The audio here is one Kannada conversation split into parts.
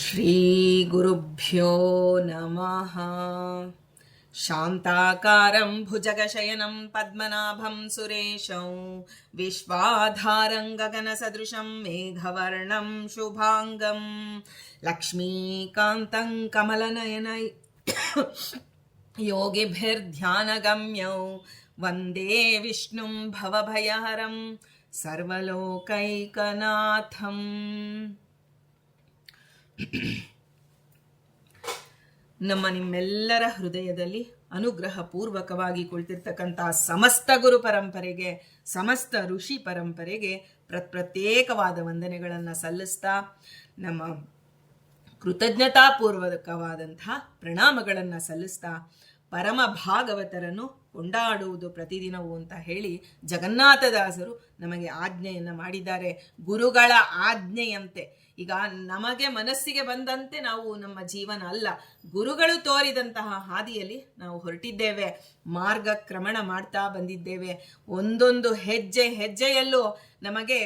ಶ್ರೀಗುರುಭ್ಯೋ ನಮಃ. ಶಾಂತಾಕಾರಂ ಭುಜಗಶಯನಂ ಪದ್ಮನಾಭಂ ಸುರೇಶಂ ವಿಶ್ವಾಧಾರಂ ಗಗನಸದೃಶಂ ಮೇಘವರ್ಣಂ ಶುಭಾಂಗಂ ಲಕ್ಷ್ಮೀಕಾಂತಂ ಕಮಲನಯನೈ ಯೋಗಿಭಿರ್ಧ್ಯಾನಗಮ್ಯೌ ವಂದೇ ವಿಷ್ಣುಂ ಭವಭಯಹರಂ ಸರ್ವಲೋಕೈಕನಾಥಂ. ನಿಮ್ಮೆಲ್ಲರ ಹೃದಯದಲ್ಲಿ ಅನುಗ್ರಹ ಪೂರ್ವಕವಾಗಿ ಕುಳಿತಿರ್ತಕ್ಕಂಥ ಸಮಸ್ತ ಗುರು ಪರಂಪರೆಗೆ, ಸಮಸ್ತ ಋಷಿ ಪರಂಪರೆಗೆ ಪ್ರತ್ಯೇಕವಾದ ವಂದನೆಗಳನ್ನು ಸಲ್ಲಿಸ್ತಾ, ನಮ್ಮ ಕೃತಜ್ಞತಾಪೂರ್ವಕವಾದಂತಹ ಪ್ರಣಾಮಗಳನ್ನು ಸಲ್ಲಿಸ್ತಾ, ಪರಮ ಭಾಗವತರನ್ನು ಕೊಂಡಾಡುವುದು ಪ್ರತಿದಿನವೂ ಅಂತ ಹೇಳಿ ಜಗನ್ನಾಥದಾಸರು ನಮಗೆ ಆಜ್ಞೆಯನ್ನು ಮಾಡಿದ್ದಾರೆ. ಗುರುಗಳ ಆಜ್ಞೆಯಂತೆ, ಈಗ ನಮಗೆ ಮನಸ್ಸಿಗೆ ಬಂದಂತೆ ನಾವು ನಮ್ಮ ಜೀವನ ಅಲ್ಲ, ಗುರುಗಳು ತೋರಿದಂತಹ ಹಾದಿಯಲ್ಲಿ ನಾವು ಹೊರಟಿದ್ದೇವೆ, ಮಾರ್ಗಕ್ರಮಣ ಮಾಡ್ತಾ ಬಂದಿದ್ದೇವೆ. ಒಂದೊಂದು ಹೆಜ್ಜೆ ಹೆಜ್ಜೆಯಲ್ಲೂ ನಮಗೆ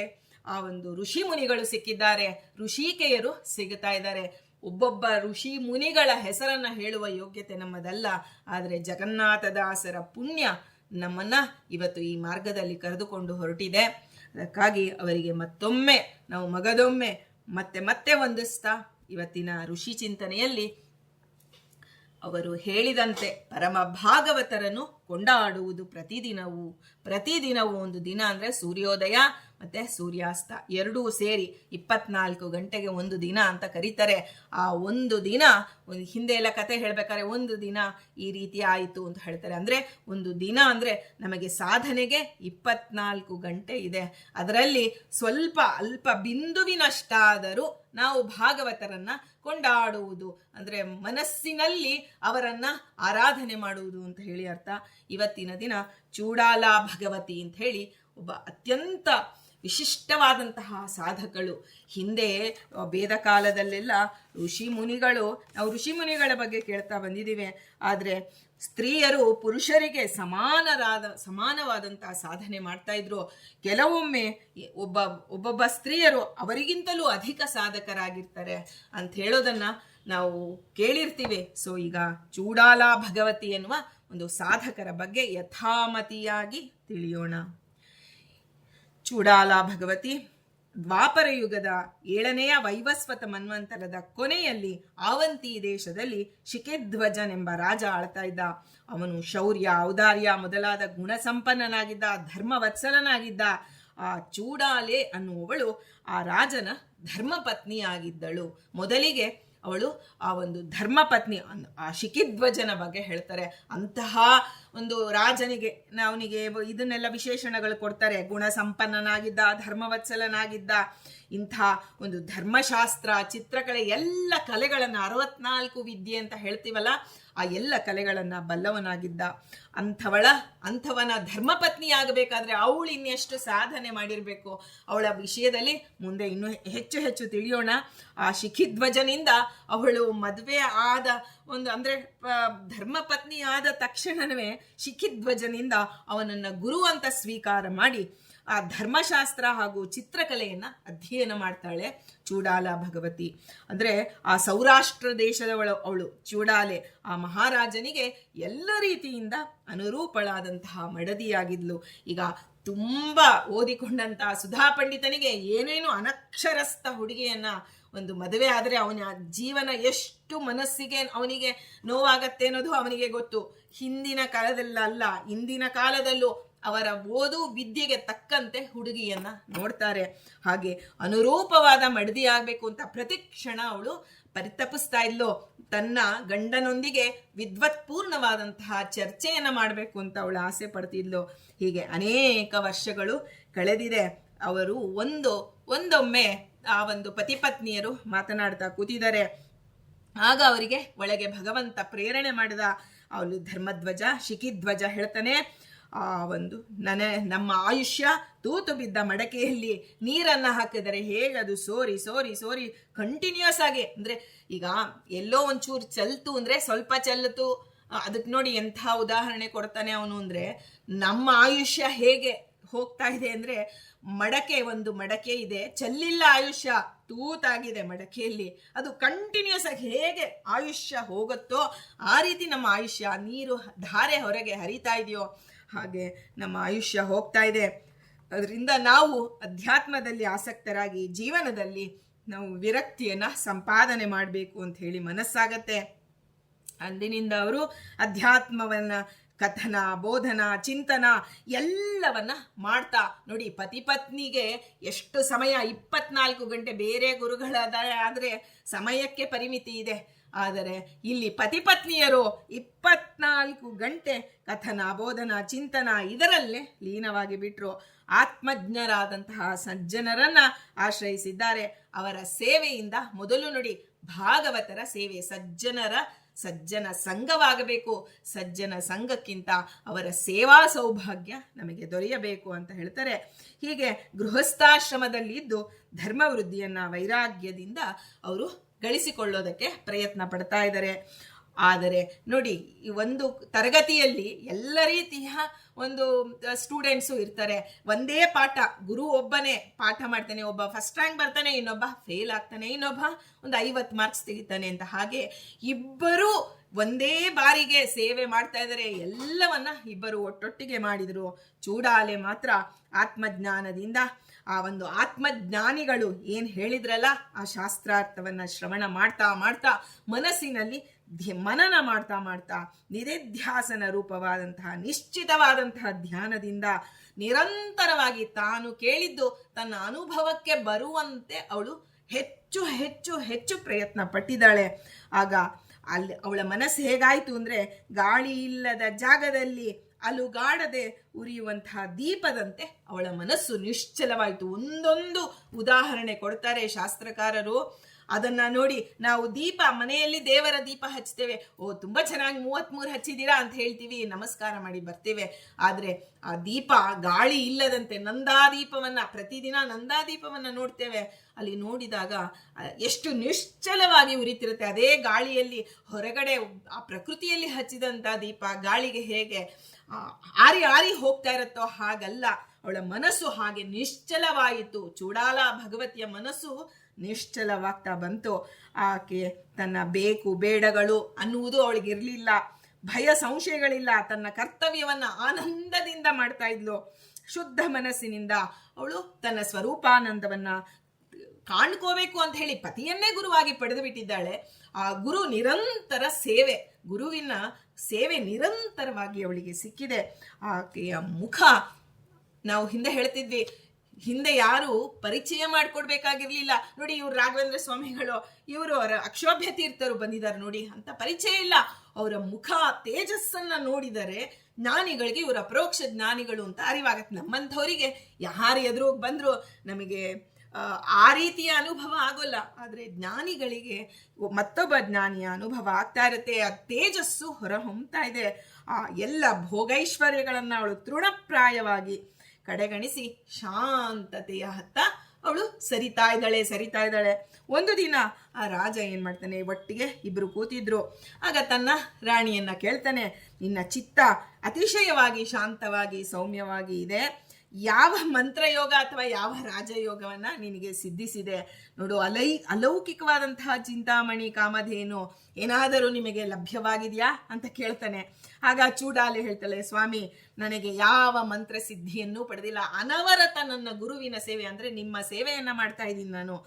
ಆ ಒಂದು ಋಷಿ ಮುನಿಗಳು ಸಿಕ್ಕಿದ್ದಾರೆ, ಋಷಿಕೆಯರು ಸಿಗುತ್ತಾ ಇದ್ದಾರೆ. ಒಬ್ಬೊಬ್ಬ ಋಷಿ ಮುನಿಗಳ ಹೆಸರನ್ನ ಹೇಳುವ ಯೋಗ್ಯತೆ ನಮ್ಮದಲ್ಲ, ಆದರೆ ಜಗನ್ನಾಥದಾಸರ ಪುಣ್ಯ ನಮ್ಮನ್ನ ಇವತ್ತು ಈ ಮಾರ್ಗದಲ್ಲಿ ಕರೆದುಕೊಂಡು ಹೊರಟಿದೆ. ಅದಕ್ಕಾಗಿ ಅವರಿಗೆ ಮತ್ತೊಮ್ಮೆ ನಾವು ಮಗದೊಮ್ಮೆ ಮತ್ತೆ ಮತ್ತೆ ವಂದಿಸ್ತಾ, ಇವತ್ತಿನ ಋಷಿ ಚಿಂತನೆಯಲ್ಲಿ ಅವರು ಹೇಳಿದಂತೆ ಪರಮ ಭಾಗವತರನ್ನು ಕೊಂಡಾಡುವುದು ಪ್ರತಿದಿನವೂ ಒಂದು ದಿನ ಅಂದರೆ ಸೂರ್ಯೋದಯ ಮತ್ತೆ ಸೂರ್ಯಾಸ್ತ ಎರಡೂ ಸೇರಿ 24 ಗಂಟೆಗೆ ಒಂದು ದಿನ ಅಂತ ಕರೀತಾರೆ. ಆ ಒಂದು ದಿನ, ಹಿಂದೆ ಎಲ್ಲ ಕತೆ ಹೇಳ್ಬೇಕಾದ್ರೆ ಒಂದು ದಿನ ಈ ರೀತಿ ಆಯಿತು ಅಂತ ಹೇಳ್ತಾರೆ. ಅಂದರೆ ಒಂದು ದಿನ ಅಂದರೆ ನಮಗೆ ಸಾಧನೆಗೆ 24 ಗಂಟೆ ಇದೆ. ಅದರಲ್ಲಿ ಸ್ವಲ್ಪ ಅಲ್ಪ ಬಿಂದುವಿನಷ್ಟಾದರೂ ನಾವು ಭಾಗವತರನ್ನ ಕೊಂಡಾಡುವುದು ಅಂದರೆ ಮನಸ್ಸಿನಲ್ಲಿ ಅವರನ್ನ ಆರಾಧನೆ ಮಾಡುವುದು ಅಂತ ಹೇಳಿ ಅರ್ಥ. ಇವತ್ತಿನ ದಿನ ಚೂಡಾಲ ಭಗವತಿ ಅಂತ ಹೇಳಿ ಒಬ್ಬ ಅತ್ಯಂತ ವಿಶಿಷ್ಟವಾದಂತಹ ಸಾಧಕಳು. ಹಿಂದೆ ವೇದ ಕಾಲದಲ್ಲೆಲ್ಲ ನಾವು ಋಷಿ ಮುನಿಗಳ ಬಗ್ಗೆ ಕೇಳ್ತಾ ಬಂದಿದ್ದೀವಿ. ಆದರೆ ಸ್ತ್ರೀಯರು ಪುರುಷರಿಗೆ ಸಮಾನವಾದಂತಹ ಸಾಧನೆ ಮಾಡ್ತಾ ಇದ್ರು. ಕೆಲವೊಮ್ಮೆ ಒಬ್ಬೊಬ್ಬ ಸ್ತ್ರೀಯರು ಅವರಿಗಿಂತಲೂ ಅಧಿಕ ಸಾಧಕರಾಗಿರ್ತಾರೆ ಅಂತ ಹೇಳೋದನ್ನ ನಾವು ಕೇಳಿರ್ತೀವಿ. ಸೊ ಈಗ ಚೂಡಾಲ ಭಗವತಿ ಎನ್ನುವ ಒಂದು ಸಾಧಕರ ಬಗ್ಗೆ ಯಥಾಮತಿಯಾಗಿ ತಿಳಿಯೋಣ. ಚೂಡಾಲ ಭಗವತಿ ದ್ವಾಪರ ಯುಗದ 7ನೇ ವೈವಸ್ವತ ಮನ್ವಂತರದ ಕೊನೆಯಲ್ಲಿ ಆವಂತಿ ದೇಶದಲ್ಲಿ ಶಿಖಿಧ್ವಜನೆಂಬ ರಾಜ ಆಳ್ತಾ ಇದ್ದ. ಅವನು ಶೌರ್ಯ, ಔದಾರ್ಯ ಮೊದಲಾದ ಗುಣಸಂಪನ್ನನಾಗಿದ್ದ, ಧರ್ಮವತ್ಸಲನಾಗಿದ್ದ. ಆ ಚೂಡಾಲೆ ಅನ್ನುವವಳು ಆ ರಾಜನ ಧರ್ಮಪತ್ನಿಯಾಗಿದ್ದಳು. ಮೊದಲಿಗೆ ಅವಳು ಆ ಒಂದು ಧರ್ಮಪತ್ನಿ, ಆ ಶಿಖಿಧ್ವಜನ ಬಗ್ಗೆ ಹೇಳ್ತಾರೆ. ಅಂತಹ ಒಂದು ರಾಜನಿಗೆ ಅವನಿಗೆ ಇದನ್ನೆಲ್ಲ ವಿಶೇಷಣಗಳು ಕೊಡ್ತಾರೆ. ಗುಣ ಸಂಪನ್ನನಾಗಿದ್ದ, ಧರ್ಮವತ್ಸಲನಾಗಿದ್ದ, ಇಂಥ ಒಂದು ಧರ್ಮಶಾಸ್ತ್ರ, ಚಿತ್ರಕಲೆ, ಎಲ್ಲ ಕಲೆಗಳನ್ನು 64 ವಿದ್ಯೆ ಅಂತ ಹೇಳ್ತೀವಲ್ಲ, ಆ ಎಲ್ಲ ಕಲೆಗಳನ್ನು ಬಲ್ಲವನಾಗಿದ್ದ. ಅಂಥವನ ಧರ್ಮಪತ್ನಿಯಾಗಬೇಕಾದ್ರೆ ಅವಳು ಇನ್ನೆಷ್ಟು ಸಾಧನೆ ಮಾಡಿರಬೇಕು, ಅವಳ ವಿಷಯದಲ್ಲಿ ಮುಂದೆ ಇನ್ನೂ ಹೆಚ್ಚು ಹೆಚ್ಚು ತಿಳಿಯೋಣ. ಆ ಶಿಖಿಧ್ವಜನಿಂದ ಅವಳು ಮದುವೆ ಆದ ಅಂದರೆ ಧರ್ಮಪತ್ನಿ ಆದ ತಕ್ಷಣವೇ ಶಿಖಿಧ್ವಜನಿಂದ ಅವನನ್ನು ಗುರು ಅಂತ ಸ್ವೀಕಾರ ಮಾಡಿ ಆ ಧರ್ಮಶಾಸ್ತ್ರ ಹಾಗೂ ಚಿತ್ರಕಲೆಯನ್ನು ಅಧ್ಯಯನ ಮಾಡ್ತಾಳೆ ಚೂಡಾಲ ಭಗವತಿ. ಅಂದರೆ ಆ ಸೌರಾಷ್ಟ್ರ ದೇಶದವಳು ಚೂಡಾಲೆ. ಆ ಮಹಾರಾಜನಿಗೆ ಎಲ್ಲ ರೀತಿಯಿಂದ ಅನುರೂಪಳಾದಂತಹ ಮಡದಿಯಾಗಿದ್ಲು. ಈಗ ತುಂಬ ಓದಿಕೊಂಡಂತಹ ಸುಧಾ ಪಂಡಿತನಿಗೆ ಏನೇನು ಅನಕ್ಷರಸ್ಥ ಹುಡುಗಿಯನ್ನ ಒಂದು ಮದುವೆ ಆದರೆ ಅವನ ಜೀವನ ಎಷ್ಟು ಮನಸ್ಸಿಗೆ ಅವನಿಗೆ ನೋವಾಗತ್ತೆ ಅನ್ನೋದು ಅವನಿಗೆ ಗೊತ್ತು. ಹಿಂದಿನ ಕಾಲದಲ್ಲ, ಇಂದಿನ ಕಾಲದಲ್ಲೂ ಅವರ ಓದು ವಿದ್ಯೆಗೆ ತಕ್ಕಂತೆ ಹುಡುಗಿಯನ್ನ ನೋಡ್ತಾರೆ. ಹಾಗೆ ಅನುರೂಪವಾದ ಮಡದಿ ಆಗ್ಬೇಕು ಅಂತ ಪ್ರತಿಕ್ಷಣ ಅವಳು ಪರಿತಪಿಸ್ತಾ ಇದ್ಲು. ತನ್ನ ಗಂಡನೊಂದಿಗೆ ವಿದ್ವತ್ಪೂರ್ಣವಾದಂತಹ ಚರ್ಚೆಯನ್ನ ಮಾಡಬೇಕು ಅಂತ ಅವಳು ಆಸೆ ಪಡ್ತಿದ್ಲು. ಹೀಗೆ ಅನೇಕ ವರ್ಷಗಳು ಕಳೆದಿದೆ. ಅವರು ಒಂದೊಮ್ಮೆ ಆ ಒಂದು ಪತಿಪತ್ನಿಯರು ಮಾತನಾಡ್ತಾ ಕೂತಿದ್ದಾರೆ. ಆಗ ಅವರಿಗೆ ಒಳಗೆ ಭಗವಂತ ಪ್ರೇರಣೆ ಮಾಡಿದ. ಅವಳು ಧರ್ಮಧ್ವಜ ಶಿಖಿಧ್ವಜ ಹೇಳ್ತಾನೆ, ಆ ಒಂದು ನಮ್ಮ ಆಯುಷ್ಯ ತೂತು ಬಿದ್ದ ಮಡಕೆಯಲ್ಲಿ ನೀರನ್ನು ಹಾಕಿದರೆ ಹೇಗೆ ಅದು ಸೋರಿ ಸೋರಿ ಸೋರಿ ಕಂಟಿನ್ಯೂಸ್ ಆಗಿ, ಅಂದರೆ ಈಗ ಎಲ್ಲೋ ಒಂಚೂರು ಚಲ್ತು ಅಂದರೆ ಸ್ವಲ್ಪ ಚೆಲ್ತು. ಅದಕ್ಕೆ ನೋಡಿ ಎಂಥ ಉದಾಹರಣೆ ಕೊಡ್ತಾನೆ ಅವನು ಅಂದರೆ, ನಮ್ಮ ಆಯುಷ್ಯ ಹೇಗೆ ಹೋಗ್ತಾ ಇದೆ ಅಂದ್ರೆ ಮಡಕೆ, ಒಂದು ಮಡಕೆ ಇದೆ, ಚೆಲ್ಲಿಲ್ಲ ಆಯುಷ್ಯ, ತೂತಾಗಿದೆ ಮಡಕೆಯಲ್ಲಿ. ಅದು ಕಂಟಿನ್ಯೂಸ್ ಆಗಿ ಹೇಗೆ ಆಯುಷ್ಯ ಹೋಗುತ್ತೋ ಆ ರೀತಿ ನಮ್ಮ ಆಯುಷ್ಯ, ನೀರು ಧಾರೆ ಹೊರಗೆ ಹರಿತಾ ಇದೆಯೋ ಹಾಗೆ ನಮ್ಮ ಆಯುಷ್ಯ ಹೋಗ್ತಾ ಇದೆ. ಅದರಿಂದ ನಾವು ಅಧ್ಯಾತ್ಮದಲ್ಲಿ ಆಸಕ್ತರಾಗಿ ಜೀವನದಲ್ಲಿ ನಾವು ವಿರಕ್ತಿಯನ್ನ ಸಂಪಾದನೆ ಮಾಡಬೇಕು ಅಂತ ಹೇಳಿ ಮನಸ್ಸಾಗತ್ತೆ. ಅಂದಿನಿಂದ ಅವರು ಅಧ್ಯಾತ್ಮವನ್ನ ಕಥನ, ಬೋಧನ, ಚಿಂತನ ಎಲ್ಲವನ್ನ ಮಾಡ್ತಾ ನೋಡಿ. ಪತಿ ಪತ್ನಿಗೆ ಎಷ್ಟು ಸಮಯ, 24 ಗಂಟೆ. ಬೇರೆ ಗುರುಗಳಾದರೆ ಸಮಯಕ್ಕೆ ಪರಿಮಿತಿ ಇದೆ, ಆದರೆ ಇಲ್ಲಿ ಪತಿ ಪತ್ನಿಯರು 24 ಗಂಟೆ ಕಥನ, ಬೋಧನ, ಚಿಂತನ ಇದರಲ್ಲೇ ಲೀನವಾಗಿ ಬಿಟ್ರು. ಆತ್ಮಜ್ಞರಾದಂತಹ ಸಜ್ಜನರನ್ನ ಆಶ್ರಯಿಸಿದ್ದಾರೆ. ಅವರ ಸೇವೆಯಿಂದ ಮೊದಲು ನೋಡಿ ಭಾಗವತರ ಸೇವೆ, ಸಜ್ಜನ ಸಂಘವಾಗಬೇಕು. ಸಜ್ಜನ ಸಂಘಕ್ಕಿಂತ ಅವರ ಸೇವಾ ಸೌಭಾಗ್ಯ ನಮಗೆ ದೊರೆಯಬೇಕು ಅಂತ ಹೇಳ್ತಾರೆ. ಹೀಗೆ ಗೃಹಸ್ಥಾಶ್ರಮದಲ್ಲಿ ಇದ್ದು ಧರ್ಮವೃದ್ಧಿಯನ್ನ ವೈರಾಗ್ಯದಿಂದ ಅವರು ಗಳಿಸಿಕೊಳ್ಳೋದಕ್ಕೆ ಪ್ರಯತ್ನ ಪಡ್ತಾ ಇದ್ದಾರೆ. ಆದರೆ ನೋಡಿ, ಈ ಒಂದು ತರಗತಿಯಲ್ಲಿ ಎಲ್ಲ ರೀತಿಯ ಒಂದು ಸ್ಟೂಡೆಂಟ್ಸು ಇರ್ತಾರೆ. ಒಂದೇ ಪಾಠ, ಗುರು ಒಬ್ಬನೇ ಪಾಠ ಮಾಡ್ತಾನೆ, ಒಬ್ಬ ಫಸ್ಟ್ ರ್ಯಾಂಕ್ ಬರ್ತಾನೆ, ಇನ್ನೊಬ್ಬ ಫೇಲ್ ಆಗ್ತಾನೆ, ಇನ್ನೊಬ್ಬ ಒಂದು 50 ಮಾರ್ಕ್ಸ್ ತೆಗಿತಾನೆ ಅಂತ. ಹಾಗೆ ಇಬ್ಬರು ಒಂದೇ ಬಾರಿಗೆ ಸೇವೆ ಮಾಡ್ತಾ ಇದ್ದಾರೆ. ಎಲ್ಲವನ್ನ ಇಬ್ಬರು ಒಟ್ಟೊಟ್ಟಿಗೆ ಮಾಡಿದ್ರು. ಚೂಡಾಲೆ ಮಾತ್ರ ಆತ್ಮಜ್ಞಾನದಿಂದ, ಆ ಒಂದು ಆತ್ಮಜ್ಞಾನಿಗಳು ಏನ್ ಹೇಳಿದ್ರಲ್ಲ ಆ ಶಾಸ್ತ್ರಾರ್ಥವನ್ನ ಶ್ರವಣ ಮಾಡ್ತಾ ಮಾಡ್ತಾ ಮನಸ್ಸಿನಲ್ಲಿ ಮನನ ಮಾಡ್ತಾ ಮಾಡ್ತಾ ನಿಧಿಧ್ಯಾಸನ ರೂಪವಾದಂತಹ ನಿಶ್ಚಿತವಾದಂತಹ ಧ್ಯಾನದಿಂದ ನಿರಂತರವಾಗಿ ತಾನು ಕೇಳಿದ್ದು ತನ್ನ ಅನುಭವಕ್ಕೆ ಬರುವಂತೆ ಅವಳು ಹೆಚ್ಚು ಹೆಚ್ಚು ಹೆಚ್ಚು ಪ್ರಯತ್ನ ಪಟ್ಟಿದ್ದಾಳೆ. ಆಗ ಅಲ್ಲಿ ಅವಳ ಮನಸ್ಸು ಹೇಗಾಯ್ತು ಅಂದ್ರೆ, ಗಾಳಿ ಇಲ್ಲದ ಜಾಗದಲ್ಲಿ ಅಲುಗಾಡದೆ ಉರಿಯುವಂತಹ ದೀಪದಂತೆ ಅವಳ ಮನಸ್ಸು ನಿಶ್ಚಲವಾಯಿತು. ಒಂದೊಂದು ಉದಾಹರಣೆ ಕೊಡ್ತಾರೆ ಶಾಸ್ತ್ರಕಾರರು. ಅದನ್ನ ನೋಡಿ ನಾವು ದೀಪ, ಮನೆಯಲ್ಲಿ ದೇವರ ದೀಪ ಹಚ್ತೇವೆ, ಓ ತುಂಬಾ ಚೆನ್ನಾಗಿ 33 ಹಚ್ಚಿದೀರಾ ಅಂತ ಹೇಳ್ತೀವಿ, ನಮಸ್ಕಾರ ಮಾಡಿ ಬರ್ತೇವೆ. ಆದ್ರೆ ಆ ದೀಪ ಗಾಳಿ ಇಲ್ಲದಂತೆ ನಂದಾದೀಪವನ್ನ, ಪ್ರತಿದಿನ ನಂದಾದೀಪವನ್ನ ನೋಡ್ತೇವೆ. ಅಲ್ಲಿ ನೋಡಿದಾಗ ಎಷ್ಟು ನಿಶ್ಚಲವಾಗಿ ಉರಿತಿರುತ್ತೆ. ಅದೇ ಗಾಳಿಯಲ್ಲಿ ಹೊರಗಡೆ ಆ ಪ್ರಕೃತಿಯಲ್ಲಿ ಹಚ್ಚಿದಂತ ದೀಪ ಗಾಳಿಗೆ ಹೇಗೆ ಆರಿ ಆರಿ ಹೋಗ್ತಾ ಇರುತ್ತೋ ಹಾಗಲ್ಲ, ಅವಳ ಮನಸ್ಸು ಹಾಗೆ ನಿಶ್ಚಲವಾಯಿತು. ಚೂಡಾಲ ಭಗವತಿಯ ಮನಸ್ಸು ನಿಶ್ಚಲವಾಗ್ತಾ ಬಂತು. ಆಕೆ ತನ್ನ ಬೇಕು ಬೇಡಗಳು ಅನ್ನುವುದು ಅವಳಿಗಿರ್ಲಿಲ್ಲ, ಭಯ ಸಂಶಯಗಳಿಲ್ಲ. ತನ್ನ ಕರ್ತವ್ಯವನ್ನ ಆನಂದದಿಂದ ಮಾಡ್ತಾ ಇದ್ಲು. ಶುದ್ಧ ಮನಸ್ಸಿನಿಂದ ಅವಳು ತನ್ನ ಸ್ವರೂಪಾನಂದವನ್ನ ಕಾಣ್ಕೋಬೇಕು ಅಂತ ಹೇಳಿ ಪತಿಯನ್ನೇ ಗುರುವಾಗಿ ಪಡೆದು ಬಿಟ್ಟಿದ್ದಾಳೆ. ಆ ಗುರು ನಿರಂತರ ಸೇವೆ, ಗುರುವಿನ ಸೇವೆ ನಿರಂತರವಾಗಿ ಅವಳಿಗೆ ಸಿಕ್ಕಿದೆ. ಆಕೆಯ ಮುಖ, ನಾವು ಹಿಂದೆ ಹೇಳ್ತಿದ್ವಿ, ಹಿಂದೆ ಯಾರು ಪರಿಚಯ ಮಾಡ್ಕೊಡ್ಬೇಕಾಗಿರ್ಲಿಲ್ಲ ನೋಡಿ. ಇವ್ರು ರಾಘವೇಂದ್ರ ಸ್ವಾಮಿಗಳು, ಇವರು ಅಕ್ಷೋಭ್ಯ ತೀರ್ಥರು ಬಂದಿದ್ದಾರೆ ನೋಡಿ, ಅಂತ ಪರಿಚಯ ಇಲ್ಲ. ಅವರ ಮುಖ ತೇಜಸ್ಸನ್ನ ನೋಡಿದರೆ ಜ್ಞಾನಿಗಳಿಗೆ ಇವರು ಅಪರೋಕ್ಷ ಜ್ಞಾನಿಗಳು ಅಂತ ಅರಿವಾಗತ್ತೆ. ನಮ್ಮಂಥವರಿಗೆ ಯಾರು ಎದುರು ಬಂದ್ರು ನಮಗೆ ಆ ರೀತಿಯ ಅನುಭವ ಆಗೋಲ್ಲ. ಆದ್ರೆ ಜ್ಞಾನಿಗಳಿಗೆ ಮತ್ತೊಬ್ಬ ಜ್ಞಾನಿಯ ಅನುಭವ ಆಗ್ತಾ ಇರುತ್ತೆ. ಆ ತೇಜಸ್ಸು ಹೊರ ಹೊಮ್ತಾ ಇದೆ. ಆ ಎಲ್ಲ ಭೋಗೈಶ್ವರ್ಯಗಳನ್ನ ಅವಳು ತೃಣಪ್ರಾಯವಾಗಿ ಕಡೆಗಣಿಸಿ ಶಾಂತತೆಯ ಹತ್ತ ಅವಳು ಸರಿತಾ ಇದ್ದಾಳೆ. ಒಂದು ದಿನ ಆ ರಾಜ ಏನ್ ಮಾಡ್ತಾನೆ, ಒಟ್ಟಿಗೆ ಇಬ್ರು ಕೂತಿದ್ರು. ಆಗ ತನ್ನ ರಾಣಿಯನ್ನ ಕೇಳ್ತಾನೆ, ನಿನ್ನ ಚಿತ್ತ ಅತಿಶಯವಾಗಿ ಶಾಂತವಾಗಿ ಸೌಮ್ಯವಾಗಿ ಇದೆ, ಯಾವ ಮಂತ್ರಯೋಗ ಅಥವಾ ಯಾವ ರಾಜಯೋಗವನ್ನ ನಿನಗೆ ಸಿದ್ಧಿಸಿದೆ ನೋಡು, ಅಲೌಕಿಕವಾದಂತಹ ಚಿಂತಾಮಣಿ ಕಾಮಧೇನು ಏನಾದರೂ ನಿಮಗೆ ಲಭ್ಯವಾಗಿದೆಯಾ ಅಂತ ಕೇಳ್ತಾನೆ. ಆಗ ಚೂಡಾಲೆ ಹೇಳ್ತಾಳೆ, ಸ್ವಾಮಿ ನನಗೆ ಯಾವ ಮಂತ್ರ ಸಿದ್ಧಿಯನ್ನು ಪಡೆದಿಲ್ಲ, ಅನವರತ ನನ್ನ ಗುರುವಿನ ಸೇವೆ ಅಂದ್ರೆ ನಿಮ್ಮ ಸೇವೆಯನ್ನ ಮಾಡ್ತಾ ಇದ್ದೀನಿ ನಾನು.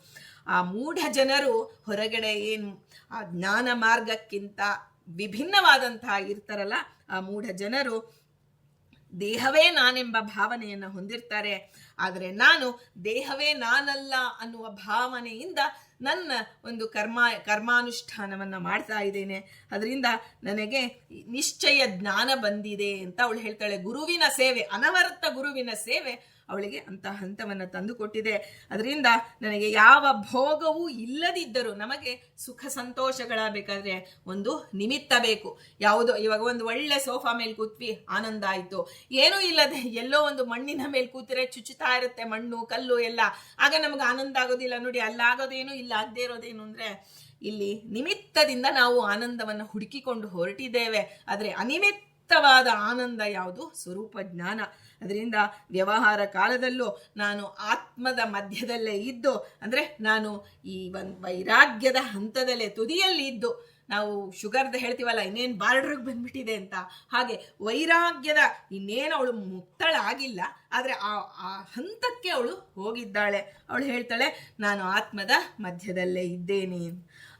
ಆ ಮೂಢ ಜನರು ಹೊರಗಡೆ ಏನು ಆ ಜ್ಞಾನ ಮಾರ್ಗಕ್ಕಿಂತ ವಿಭಿನ್ನವಾದಂತಹ ಇರ್ತಾರಲ್ಲ, ಆ ಮೂಢ ಜನರು ದೇಹವೇ ನಾನೆಂಬ ಭಾವನೆಯನ್ನು ಹೊಂದಿರ್ತಾರೆ. ಆದರೆ ನಾನು ದೇಹವೇ ನಾನಲ್ಲ ಅನ್ನುವ ಭಾವನೆಯಿಂದ ನನ್ನ ಒಂದು ಕರ್ಮಾನುಷ್ಠಾನವನ್ನ ಮಾಡ್ತಾ ಇದ್ದೇನೆ. ಅದರಿಂದ ನನಗೆ ನಿಶ್ಚಯ ಜ್ಞಾನ ಬಂದಿದೆ ಅಂತ ಅವಳು ಹೇಳ್ತಾಳೆ. ಗುರುವಿನ ಸೇವೆ, ಅನವರತ ಗುರುವಿನ ಸೇವೆ ಅವಳಿಗೆ ಅಂತ ಹಂತವನ್ನು ತಂದುಕೊಟ್ಟಿದೆ. ಅದರಿಂದ ನನಗೆ ಯಾವ ಭೋಗವೂ ಇಲ್ಲದಿದ್ದರೂ, ನಮಗೆ ಸುಖ ಸಂತೋಷಗಳ ಬೇಕಾದ್ರೆ ಒಂದು ನಿಮಿತ್ತ ಬೇಕು. ಯಾವುದೋ ಇವಾಗ ಒಂದು ಒಳ್ಳೆ ಸೋಫಾ ಮೇಲೆ ಕೂತ್ವಿ, ಆನಂದ ಆಯ್ತು. ಏನೂ ಇಲ್ಲದೆ ಎಲ್ಲೋ ಒಂದು ಮಣ್ಣಿನ ಮೇಲೆ ಕೂತಿರೆ ಚುಚ್ಚುತ್ತಾ ಇರುತ್ತೆ ಮಣ್ಣು ಕಲ್ಲು ಎಲ್ಲ, ಆಗ ನಮ್ಗೆ ಆನಂದ ಆಗೋದಿಲ್ಲ ನೋಡಿ. ಅಲ್ಲಾಗೋದೇನು ಇಲ್ಲ ಆಗದೆ ಇರೋದೇನು ಅಂದ್ರೆ, ಇಲ್ಲಿ ನಿಮಿತ್ತದಿಂದ ನಾವು ಆನಂದವನ್ನು ಹುಡುಕಿಕೊಂಡು ಹೊರಟಿದ್ದೇವೆ. ಆದ್ರೆ ಅನಿಮಿತ್ತವಾದ ಆನಂದ ಯಾವುದು? ಸ್ವರೂಪ ಜ್ಞಾನ. ಅದರಿಂದ ವ್ಯವಹಾರ ಕಾಲದಲ್ಲೂ ನಾನು ಆತ್ಮದ ಮಧ್ಯದಲ್ಲೇ ಇದ್ದು, ಅಂದರೆ ನಾನು ಈ ಒಂದು ವೈರಾಗ್ಯದ ಹಂತದಲ್ಲೇ ತುದಿಯಲ್ಲಿ ಇದ್ದು, ನಾವು ಶುಗರ್ದು ಹೇಳ್ತೀವಲ್ಲ ಇನ್ನೇನು ಬಾರ್ಡ್ರಿಗೆ ಬಂದ್ಬಿಟ್ಟಿದೆ ಅಂತ, ಹಾಗೆ ವೈರಾಗ್ಯದ ಇನ್ನೇನು ಅವಳು ಮುಕ್ತಳಾಗಿಲ್ಲ, ಆದರೆ ಆ ಹಂತಕ್ಕೆ ಅವಳು ಹೋಗಿದ್ದಾಳೆ. ಅವಳು ಹೇಳ್ತಾಳೆ ನಾನು ಆತ್ಮದ ಮಧ್ಯದಲ್ಲೇ ಇದ್ದೇನೆ.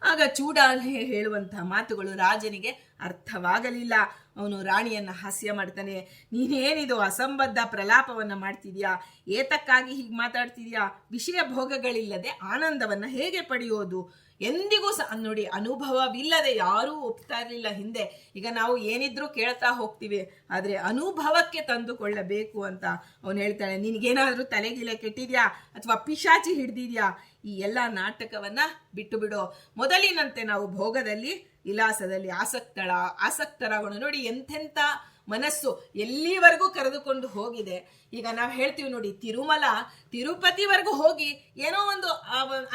ಆಗ ಚೂಡಾಲೆ ಹೇಳುವಂತಹ ಮಾತುಗಳು ರಾಜನಿಗೆ ಅರ್ಥವಾಗಲಿಲ್ಲ. ಅವನು ರಾಣಿಯನ್ನ ಹಾಸ್ಯ ಮಾಡ್ತಾನೆ. ನೀನೇನಿದು ಅಸಂಬದ್ಧ ಪ್ರಲಾಪವನ್ನ ಮಾಡ್ತಿದ್ಯಾ? ಏತಕ್ಕಾಗಿ ಹೀಗೆ ಮಾತಾಡ್ತಿದ್ಯಾ? ವಿಷಯ ಭೋಗಗಳಿಲ್ಲದೆ ಆನಂದವನ್ನ ಹೇಗೆ ಪಡೆಯೋದು? ಎಂದಿಗೂ ನೋಡಿ, ಅನುಭವವಿಲ್ಲದೆ ಯಾರೂ ಒಪ್ತಾ ಇರಲಿಲ್ಲ ಹಿಂದೆ. ಈಗ ನಾವು ಏನಿದ್ರೂ ಕೇಳ್ತಾ ಹೋಗ್ತೀವಿ, ಆದರೆ ಅನುಭವಕ್ಕೆ ತಂದುಕೊಳ್ಳಬೇಕು ಅಂತ ಅವನು ಹೇಳ್ತಾನೆ. ನಿನಗೇನಾದ್ರೂ ತಲೆಗಿಲೆ ಕೆಟ್ಟಿದ್ಯಾ ಅಥವಾ ಪಿಶಾಚಿ ಹಿಡ್ದಿದ್ಯಾ? ಈ ಎಲ್ಲ ನಾಟಕವನ್ನ ಬಿಟ್ಟು ಬಿಡೋ. ಮೊದಲಿನಂತೆ ನಾವು ಭೋಗದಲ್ಲಿ ವಿಲಾಸದಲ್ಲಿ ಆಸಕ್ತರಾಗೋಣ. ನೋಡಿ ಎಂತೆಂಥ ಮನಸ್ಸು ಎಲ್ಲಿವರೆಗೂ ಕರೆದುಕೊಂಡು ಹೋಗಿದೆ. ಈಗ ನಾವು ಹೇಳ್ತೀವಿ ನೋಡಿ, ತಿರುಪತಿವರೆಗೂ ಹೋಗಿ ಏನೋ ಒಂದು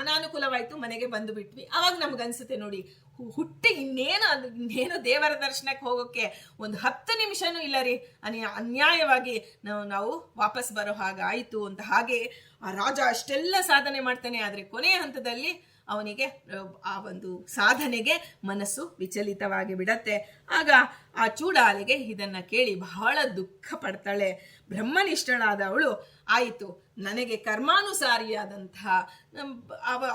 ಅನಾನುಕೂಲವಾಯ್ತು, ಮನೆಗೆ ಬಂದು ಬಿಟ್ವಿ. ಅವಾಗ ನಮ್ಗನ್ಸುತ್ತೆ ನೋಡಿ, ಹುಟ್ಟಿ ಇನ್ನೇನು ದೇವರ ದರ್ಶನಕ್ಕೆ ಹೋಗೋಕ್ಕೆ ಒಂದು 10 ನಿಮಿಷನೂ ಇಲ್ಲ ರೀ, ಅನ್ಯಾಯವಾಗಿ ನಾವು ವಾಪಸ್ ಬರೋ ಹಾಗಾಯಿತು ಅಂತ. ಹಾಗೆ ಆ ರಾಜ ಅಷ್ಟೆಲ್ಲ ಸಾಧನೆ ಮಾಡ್ತಾನೆ, ಆದರೆ ಕೊನೆಯ ಹಂತದಲ್ಲಿ ಅವನಿಗೆ ಆ ಒಂದು ಸಾಧನೆಗೆ ಮನಸ್ಸು ವಿಚಲಿತವಾಗಿ ಬಿಡತ್ತೆ. ಆಗ ಆ ಚೂಡಾಲೆಗೆ ಇದನ್ನ ಕೇಳಿ ಬಹಳ ದುಃಖ ಪಡ್ತಾಳೆ. ಬ್ರಹ್ಮನಿಷ್ಠಳಾದ ಅವಳು, ಆಯಿತು ನನಗೆ ಕರ್ಮಾನುಸಾರಿಯಾದಂತಹ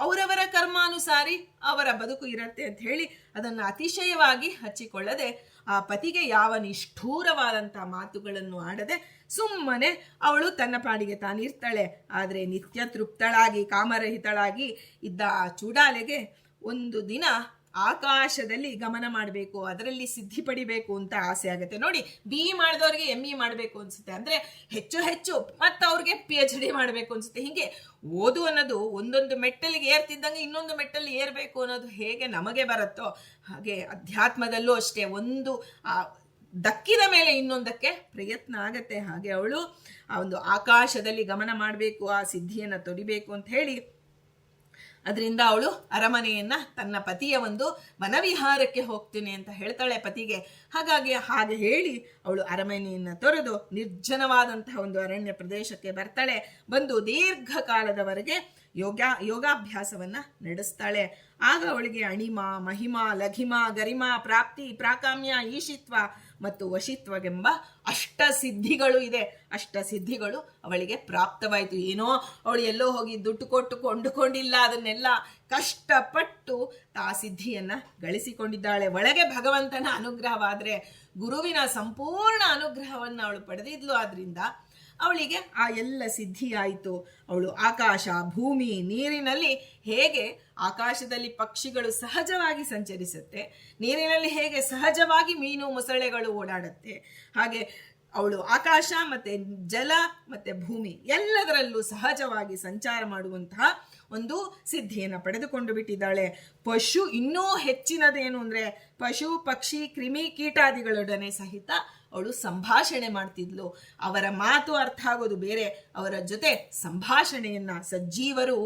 ಅವರವರ ಕರ್ಮಾನುಸಾರಿ ಅವರ ಬದುಕು ಇರತ್ತೆ ಅಂತ ಹೇಳಿ ಅದನ್ನು ಅತಿಶಯವಾಗಿ ಹಚ್ಚಿಕೊಳ್ಳದೆ, ಆ ಪತಿಗೆ ಯಾವ ನಿಷ್ಠೂರವಾದಂತಹ ಮಾತುಗಳನ್ನು ಆಡದೆ ಸುಮ್ಮನೆ ಅವಳು ತನ್ನ ಪಾಡಿಗೆ ತಾನಿರ್ತಾಳೆ. ಆದರೆ ನಿತ್ಯ ತೃಪ್ತಳಾಗಿ ಕಾಮರಹಿತಳಾಗಿ ಇದ್ದ ಆ ಚೂಡಾಲೆಗೆ ಒಂದು ದಿನ ಆಕಾಶದಲ್ಲಿ ಗಮನ ಮಾಡಬೇಕು, ಅದರಲ್ಲಿ ಸಿದ್ಧಿ ಪಡಿಬೇಕು ಅಂತ ಆಸೆ ಆಗುತ್ತೆ. ನೋಡಿ, BE ಮಾಡಿದವ್ರಿಗೆ ME ಮಾಡಬೇಕು ಅನ್ಸುತ್ತೆ, ಅಂದ್ರೆ ಹೆಚ್ಚು ಮತ್ತೆ ಅವ್ರಿಗೆ PhD ಮಾಡಬೇಕು ಅನ್ಸುತ್ತೆ. ಹಿಂಗೆ ಓದು ಅನ್ನೋದು ಒಂದೊಂದು ಮೆಟ್ಟಲಿಗೆ ಏರ್ತಿದ್ದಂಗೆ ಇನ್ನೊಂದು ಮೆಟ್ಟಲ್ಲಿ ಏರ್ಬೇಕು ಅನ್ನೋದು ಹೇಗೆ ನಮಗೆ ಬರುತ್ತೋ ಹಾಗೆ ಅಧ್ಯಾತ್ಮದಲ್ಲೂ ಅಷ್ಟೇ, ಒಂದು ದಕ್ಕಿದ ಮೇಲೆ ಇನ್ನೊಂದಕ್ಕೆ ಪ್ರಯತ್ನ ಆಗತ್ತೆ. ಹಾಗೆ ಅವಳು ಆ ಒಂದು ಆಕಾಶದಲ್ಲಿ ಗಮನ ಮಾಡಬೇಕು, ಆ ಸಿದ್ಧಿಯನ್ನ ತೊಡಿಬೇಕು ಅಂತ ಹೇಳಿ ಅದರಿಂದ ಅವಳು ಅರಮನೆಯನ್ನ ತನ್ನ ಪತಿಯ ಒಂದು ವನವಿಹಾರಕ್ಕೆ ಹೋಗ್ತೀನಿ ಅಂತ ಹೇಳ್ತಾಳೆ ಪತಿಗೆ. ಹಾಗೆ ಹೇಳಿ ಅವಳು ಅರಮನೆಯನ್ನ ತೊರೆದು ನಿರ್ಜನವಾದಂತಹ ಒಂದು ಅರಣ್ಯ ಪ್ರದೇಶಕ್ಕೆ ಬರ್ತಾಳೆ. ಬಂದು ದೀರ್ಘಕಾಲದವರೆಗೆ ಯೋಗಾಭ್ಯಾಸವನ್ನ ನಡೆಸ್ತಾಳೆ. ಆಗ ಅವಳಿಗೆ ಅಣಿಮ, ಮಹಿಮಾ, ಲಘಿಮ, ಗರಿಮ, ಪ್ರಾಪ್ತಿ, ಪ್ರಾಕಾಮ್ಯ, ಈಶಿತ್ವ ಮತ್ತು ವಶಿತ್ವಗೆಂಬ ಸಿದ್ಧಿಗಳು ಇದೆ. ಸಿದ್ಧಿಗಳು ಅವಳಿಗೆ ಪ್ರಾಪ್ತವಾಯಿತು. ಏನೋ ಅವಳು ಎಲ್ಲೋ ಹೋಗಿ ದುಡ್ಡು ಕೊಟ್ಟು ಕೊಂಡುಕೊಂಡಿಲ್ಲ, ಅದನ್ನೆಲ್ಲ ಕಷ್ಟಪಟ್ಟು ಆ ಸಿದ್ಧಿಯನ್ನ ಗಳಿಸಿಕೊಂಡಿದ್ದಾಳೆ. ಒಳಗೆ ಭಗವಂತನ ಅನುಗ್ರಹವಾದ್ರೆ ಗುರುವಿನ ಸಂಪೂರ್ಣ ಅನುಗ್ರಹವನ್ನು ಅವಳು ಪಡೆದಿದ್ಲು. ಆದ್ರಿಂದ ಅವಳಿಗೆ ಆ ಎಲ್ಲ ಸಿದ್ಧಿ ಆಯಿತು. ಅವಳು ಆಕಾಶ, ಭೂಮಿ, ನೀರಿನಲ್ಲಿ ಹೇಗೆ ಆಕಾಶದಲ್ಲಿ ಪಕ್ಷಿಗಳು ಸಹಜವಾಗಿ ಸಂಚರಿಸುತ್ತೆ, ನೀರಿನಲ್ಲಿ ಹೇಗೆ ಸಹಜವಾಗಿ ಮೀನು ಮೊಸಳೆಗಳು ಓಡಾಡುತ್ತೆ, ಹಾಗೆ ಅವಳು ಆಕಾಶ ಮತ್ತೆ ಜಲ ಮತ್ತೆ ಭೂಮಿ ಎಲ್ಲದರಲ್ಲೂ ಸಹಜವಾಗಿ ಸಂಚಾರ ಮಾಡುವಂತಹ ಒಂದು ಸಿದ್ಧಿಯನ್ನು ಪಡೆದುಕೊಂಡು ಬಿಟ್ಟಿದ್ದಾಳೆ. ಪಶು ಇನ್ನೂ ಹೆಚ್ಚಿನದೇನು ಅಂದ್ರೆ ಪಶು, ಪಕ್ಷಿ, ಕ್ರಿಮಿ, ಕೀಟಾದಿಗಳೊಡನೆ ಸಹಿತ ಅವಳು ಸಂಭಾಷಣೆ ಮಾಡ್ತಿದ್ಲು. ಅವರ ಮಾತು ಅರ್ಥ ಆಗೋದು ಬೇರೆ, ಅವರ ಜೊತೆ ಸಂಭಾಷಣೆಯನ್ನ, ಸಜ್ಜೀವರು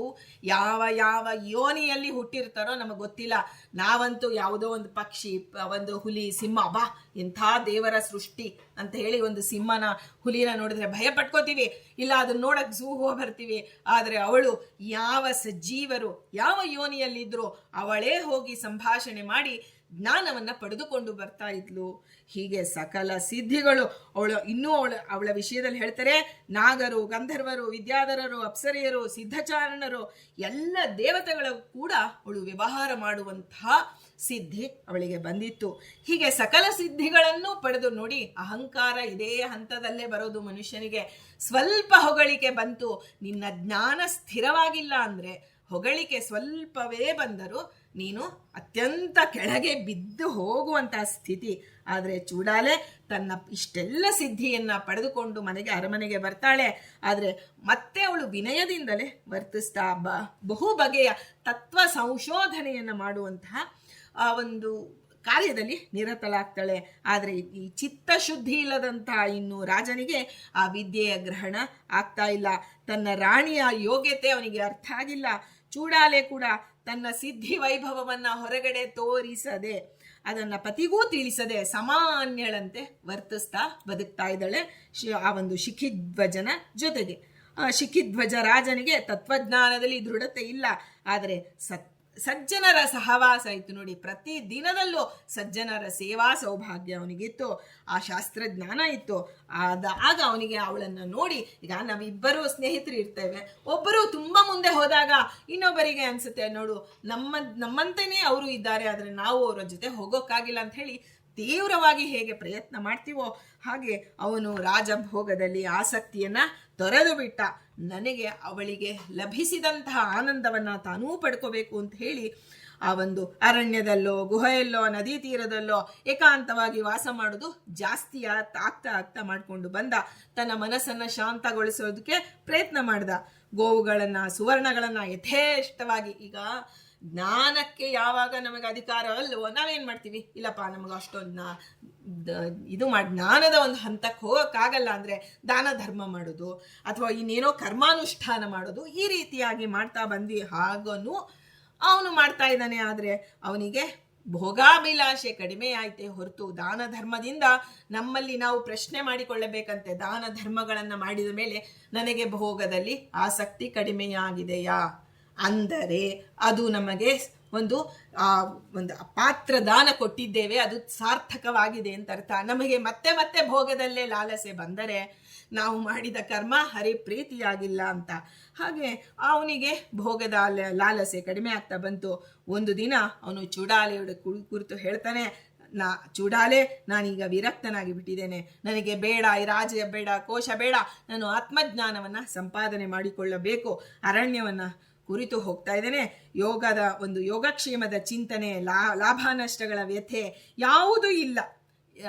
ಯಾವ ಯಾವ ಯೋನಿಯಲ್ಲಿ ಹುಟ್ಟಿರ್ತಾರೋ ನಮಗೆ ಗೊತ್ತಿಲ್ಲ. ನಾವಂತೂ ಯಾವುದೋ ಒಂದು ಪಕ್ಷಿ, ಒಂದು ಹುಲಿ, ಸಿಂಹ, ಬಾ ಇಂಥ ದೇವರ ಸೃಷ್ಟಿ ಅಂತ ಹೇಳಿ ಒಂದು ಸಿಂಹನ, ಹುಲಿನ ನೋಡಿದ್ರೆ ಭಯ ಪಟ್ಕೋತೀವಿ, ಇಲ್ಲ ಅದನ್ನ ನೋಡಕ್ ಝೂ ಹೋಗಿ ಬರ್ತೀವಿ. ಆದರೆ ಅವಳು ಯಾವ ಸಜ್ಜೀವರು ಯಾವ ಯೋನಿಯಲ್ಲಿದ್ರು ಅವಳೇ ಹೋಗಿ ಸಂಭಾಷಣೆ ಮಾಡಿ ಜ್ಞಾನವನ್ನ ಪಡೆದುಕೊಂಡು ಬರ್ತಾ ಇದ್ಲು. ಹೀಗೆ ಸಕಲ ಸಿದ್ಧಿಗಳು ಅವಳ ವಿಷಯದಲ್ಲಿ ಹೇಳ್ತಾರೆ. ನಾಗರು, ಗಂಧರ್ವರು, ವಿದ್ಯಾಧರರು, ಅಪ್ಸರೆಯರು, ಸಿದ್ಧಚಾರಣರು ಎಲ್ಲ ದೇವತೆಗಳು ಕೂಡ ಅವಳು ವ್ಯವಹಾರ ಮಾಡುವಂತಹ ಸಿದ್ಧಿ ಅವಳಿಗೆ ಬಂದಿತ್ತು. ಹೀಗೆ ಸಕಲ ಸಿದ್ಧಿಗಳನ್ನು ಪಡೆದು ನೋಡಿ, ಅಹಂಕಾರ ಇದೇ ಹಂತದಲ್ಲೇ ಬರೋದು ಮನುಷ್ಯನಿಗೆ. ಸ್ವಲ್ಪ ಹೊಗಳಿಕೆ ಬಂತು, ನಿನ್ನ ಜ್ಞಾನ ಸ್ಥಿರವಾಗಿಲ್ಲ ಅಂದ್ರೆ, ಹೊಗಳಿಕೆ ಸ್ವಲ್ಪವೇ ಬಂದರೂ ನೀನು ಅತ್ಯಂತ ಕೆಳಗೆ ಬಿದ್ದು ಹೋಗುವಂತಹ ಸ್ಥಿತಿ. ಆದರೆ ಚೂಡಾಲೆ ತನ್ನ ಇಷ್ಟೆಲ್ಲ ಸಿದ್ಧಿಯನ್ನ ಪಡೆದುಕೊಂಡು ಅರಮನೆಗೆ ಬರ್ತಾಳೆ. ಆದರೆ ಮತ್ತೆ ಅವಳು ವಿನಯದಿಂದಲೇ ವರ್ತಿಸ್ತಾ ಬಹು ಬಗೆಯ ತತ್ವ ಸಂಶೋಧನೆಯನ್ನ ಮಾಡುವಂತಹ ಆ ಒಂದು ಕಾರ್ಯದಲ್ಲಿ ನಿರತಳಾಗ್ತಾಳೆ. ಆದರೆ ಈ ಚಿತ್ತಶುದ್ಧಿ ಇಲ್ಲದಂತಹ ಇನ್ನು ರಾಜನಿಗೆ ಆ ವಿದ್ಯೆಯ ಗ್ರಹಣ ಆಗ್ತಾ ಇಲ್ಲ. ತನ್ನ ರಾಣಿಯ ಯೋಗ್ಯತೆ ಅವನಿಗೆ ಅರ್ಥ ಆಗಿಲ್ಲ. ಚೂಡಾಲೆ ಕೂಡ ತನ್ನ ಸಿದ್ಧಿ ವೈಭವವನ್ನ ಹೊರಗಡೆ ತೋರಿಸದೆ, ಅದನ್ನ ಪತಿಗೂ ತಿಳಿಸದೆ ಸಾಮಾನ್ಯಳಂತೆ ವರ್ತಿಸ್ತಾ ಬದುಕ್ತಾ ಇದ್ದಾಳೆ ಆ ಒಂದು ಶಿಖಿಧ್ವಜನ ಜೊತೆಗೆ. ಶಿಖಿಧ್ವಜ ರಾಜನಿಗೆ ತತ್ವಜ್ಞಾನದಲ್ಲಿ ದೃಢತೆ ಇಲ್ಲ, ಆದರೆ ಸಜ್ಜನರ ಸಹವಾಸ ಇತ್ತು ನೋಡಿ. ಪ್ರತಿ ದಿನದಲ್ಲೂ ಸಜ್ಜನರ ಸೇವಾ ಸೌಭಾಗ್ಯ ಅವನಿಗಿತ್ತು, ಆ ಶಾಸ್ತ್ರಜ್ಞಾನ ಇತ್ತು. ಆಗ ಅವನಿಗೆ ಅವಳನ್ನು ನೋಡಿ, ಈಗ ನಾವಿಬ್ಬರು ಸ್ನೇಹಿತರು ಇರ್ತೇವೆ, ಒಬ್ಬರು ತುಂಬಾ ಮುಂದೆ ಹೋದಾಗ ಇನ್ನೊಬ್ಬರಿಗೆ ಅನ್ಸುತ್ತೆ, ನೋಡು ನಮ್ಮಂತೆಯೇ ಅವರು ಇದ್ದಾರೆ, ಆದರೆ ನಾವು ಅವರ ಜೊತೆ ಹೋಗೋಕ್ಕಾಗಿಲ್ಲ ಅಂತ ಹೇಳಿ ತೀವ್ರವಾಗಿ ಹೇಗೆ ಪ್ರಯತ್ನ ಮಾಡ್ತೀವೋ ಹಾಗೆ ಅವನು ರಾಜಭೋಗದಲ್ಲಿ ಆಸಕ್ತಿಯನ್ನ ತೊರೆದು ಬಿಟ್ಟ. ನನಗೆ ಅವಳಿಗೆ ಲಭಿಸಿದಂತಹ ಆನಂದವನ್ನ ತಾನೂ ಪಡ್ಕೋಬೇಕು ಅಂತ ಹೇಳಿ ಆ ಒಂದು ಅರಣ್ಯದಲ್ಲೋ ಗುಹೆಯಲ್ಲೋ ನದಿ ತೀರದಲ್ಲೋ ಏಕಾಂತವಾಗಿ ವಾಸ ಮಾಡೋದು ಜಾಸ್ತಿ ಆಗ್ತಾ ಮಾಡ್ಕೊಂಡು ಬಂದ. ತನ್ನ ಮನಸ್ಸನ್ನ ಶಾಂತಗೊಳಿಸೋದಕ್ಕೆ ಪ್ರಯತ್ನ ಮಾಡ್ದ. ಗೋವುಗಳನ್ನ ಸುವರ್ಣಗಳನ್ನ ಯಥೇಷ್ಟವಾಗಿ, ಈಗ ಜ್ಞಾನಕ್ಕೆ ಯಾವಾಗ ನಮಗೆ ಅಧಿಕಾರ ಅಲ್ವೋ ನಾವೇನ್ ಮಾಡ್ತೀವಿ, ಇಲ್ಲಪ್ಪ ನಮಗೆ ಅಷ್ಟೊಂದು ಜ್ಞಾನದ ಒಂದು ಹಂತಕ್ಕೆ ಹೋಗಕ್ಕಾಗಲ್ಲ ಅಂದ್ರೆ ದಾನ ಧರ್ಮ ಮಾಡೋದು ಅಥವಾ ಇನ್ನೇನೋ ಕರ್ಮಾನುಷ್ಠಾನ ಮಾಡೋದು, ಈ ರೀತಿಯಾಗಿ ಮಾಡ್ತಾ ಬಂದ್ವಿ. ಹಾಗನು ಅವನು ಮಾಡ್ತಾ ಇದ್ದಾನೆ. ಆದ್ರೆ ಅವನಿಗೆ ಭೋಗಾಭಿಲಾಷೆ ಕಡಿಮೆ ಆಯ್ತೆ ಹೊರತು ದಾನ ಧರ್ಮದಿಂದ ನಮ್ಮಲ್ಲಿ ನಾವು ಪ್ರಶ್ನೆ ಮಾಡಿಕೊಳ್ಳಬೇಕಂತೆ. ದಾನ ಧರ್ಮಗಳನ್ನ ಮಾಡಿದ ಮೇಲೆ ನನಗೆ ಭೋಗದಲ್ಲಿ ಆಸಕ್ತಿ ಕಡಿಮೆಯಾಗಿದೆಯಾ ಅಂದರೆ ಅದು ನಮಗೆ ಒಂದು ಪಾತ್ರ ದಾನ ಕೊಟ್ಟಿದ್ದೇವೆ, ಅದು ಸಾರ್ಥಕವಾಗಿದೆ ಅಂತ ಅರ್ಥ. ನಮಗೆ ಮತ್ತೆ ಮತ್ತೆ ಭೋಗದಲ್ಲೇ ಲಾಲಸೆ ಬಂದರೆ ನಾವು ಮಾಡಿದ ಕರ್ಮ ಹರಿಪ್ರೀತಿಯಾಗಿಲ್ಲ ಅಂತ. ಹಾಗೆ ಅವನಿಗೆ ಭೋಗದ ಲಾಲಸೆ ಕಡಿಮೆ ಆಗ್ತಾ ಬಂತು. ಒಂದು ದಿನ ಅವನು ಚೂಡಾಲೆಯ ಕುರಿತು ಹೇಳ್ತಾನೆ, ಚೂಡಾಲೆ, ನಾನೀಗ ವಿರಕ್ತನಾಗಿ ಬಿಟ್ಟಿದ್ದೇನೆ, ನನಗೆ ಬೇಡ ಈ ರಾಜ್ಯ ಬೇಡ, ಕೋಶ ಬೇಡ, ನಾನು ಆತ್ಮಜ್ಞಾನವನ್ನ ಸಂಪಾದನೆ ಮಾಡಿಕೊಳ್ಳಬೇಕು. ಅರಣ್ಯವನ್ನ ಕುರಿತು ಹೋಗ್ತಾ ಇದ್ದೇನೆ. ಯೋಗದ ಒಂದು ಯೋಗಕ್ಷೇಮದ ಚಿಂತನೆ, ಲಾಭ ನಷ್ಟಗಳ ವ್ಯಥೆ ಯಾವುದೂ ಇಲ್ಲ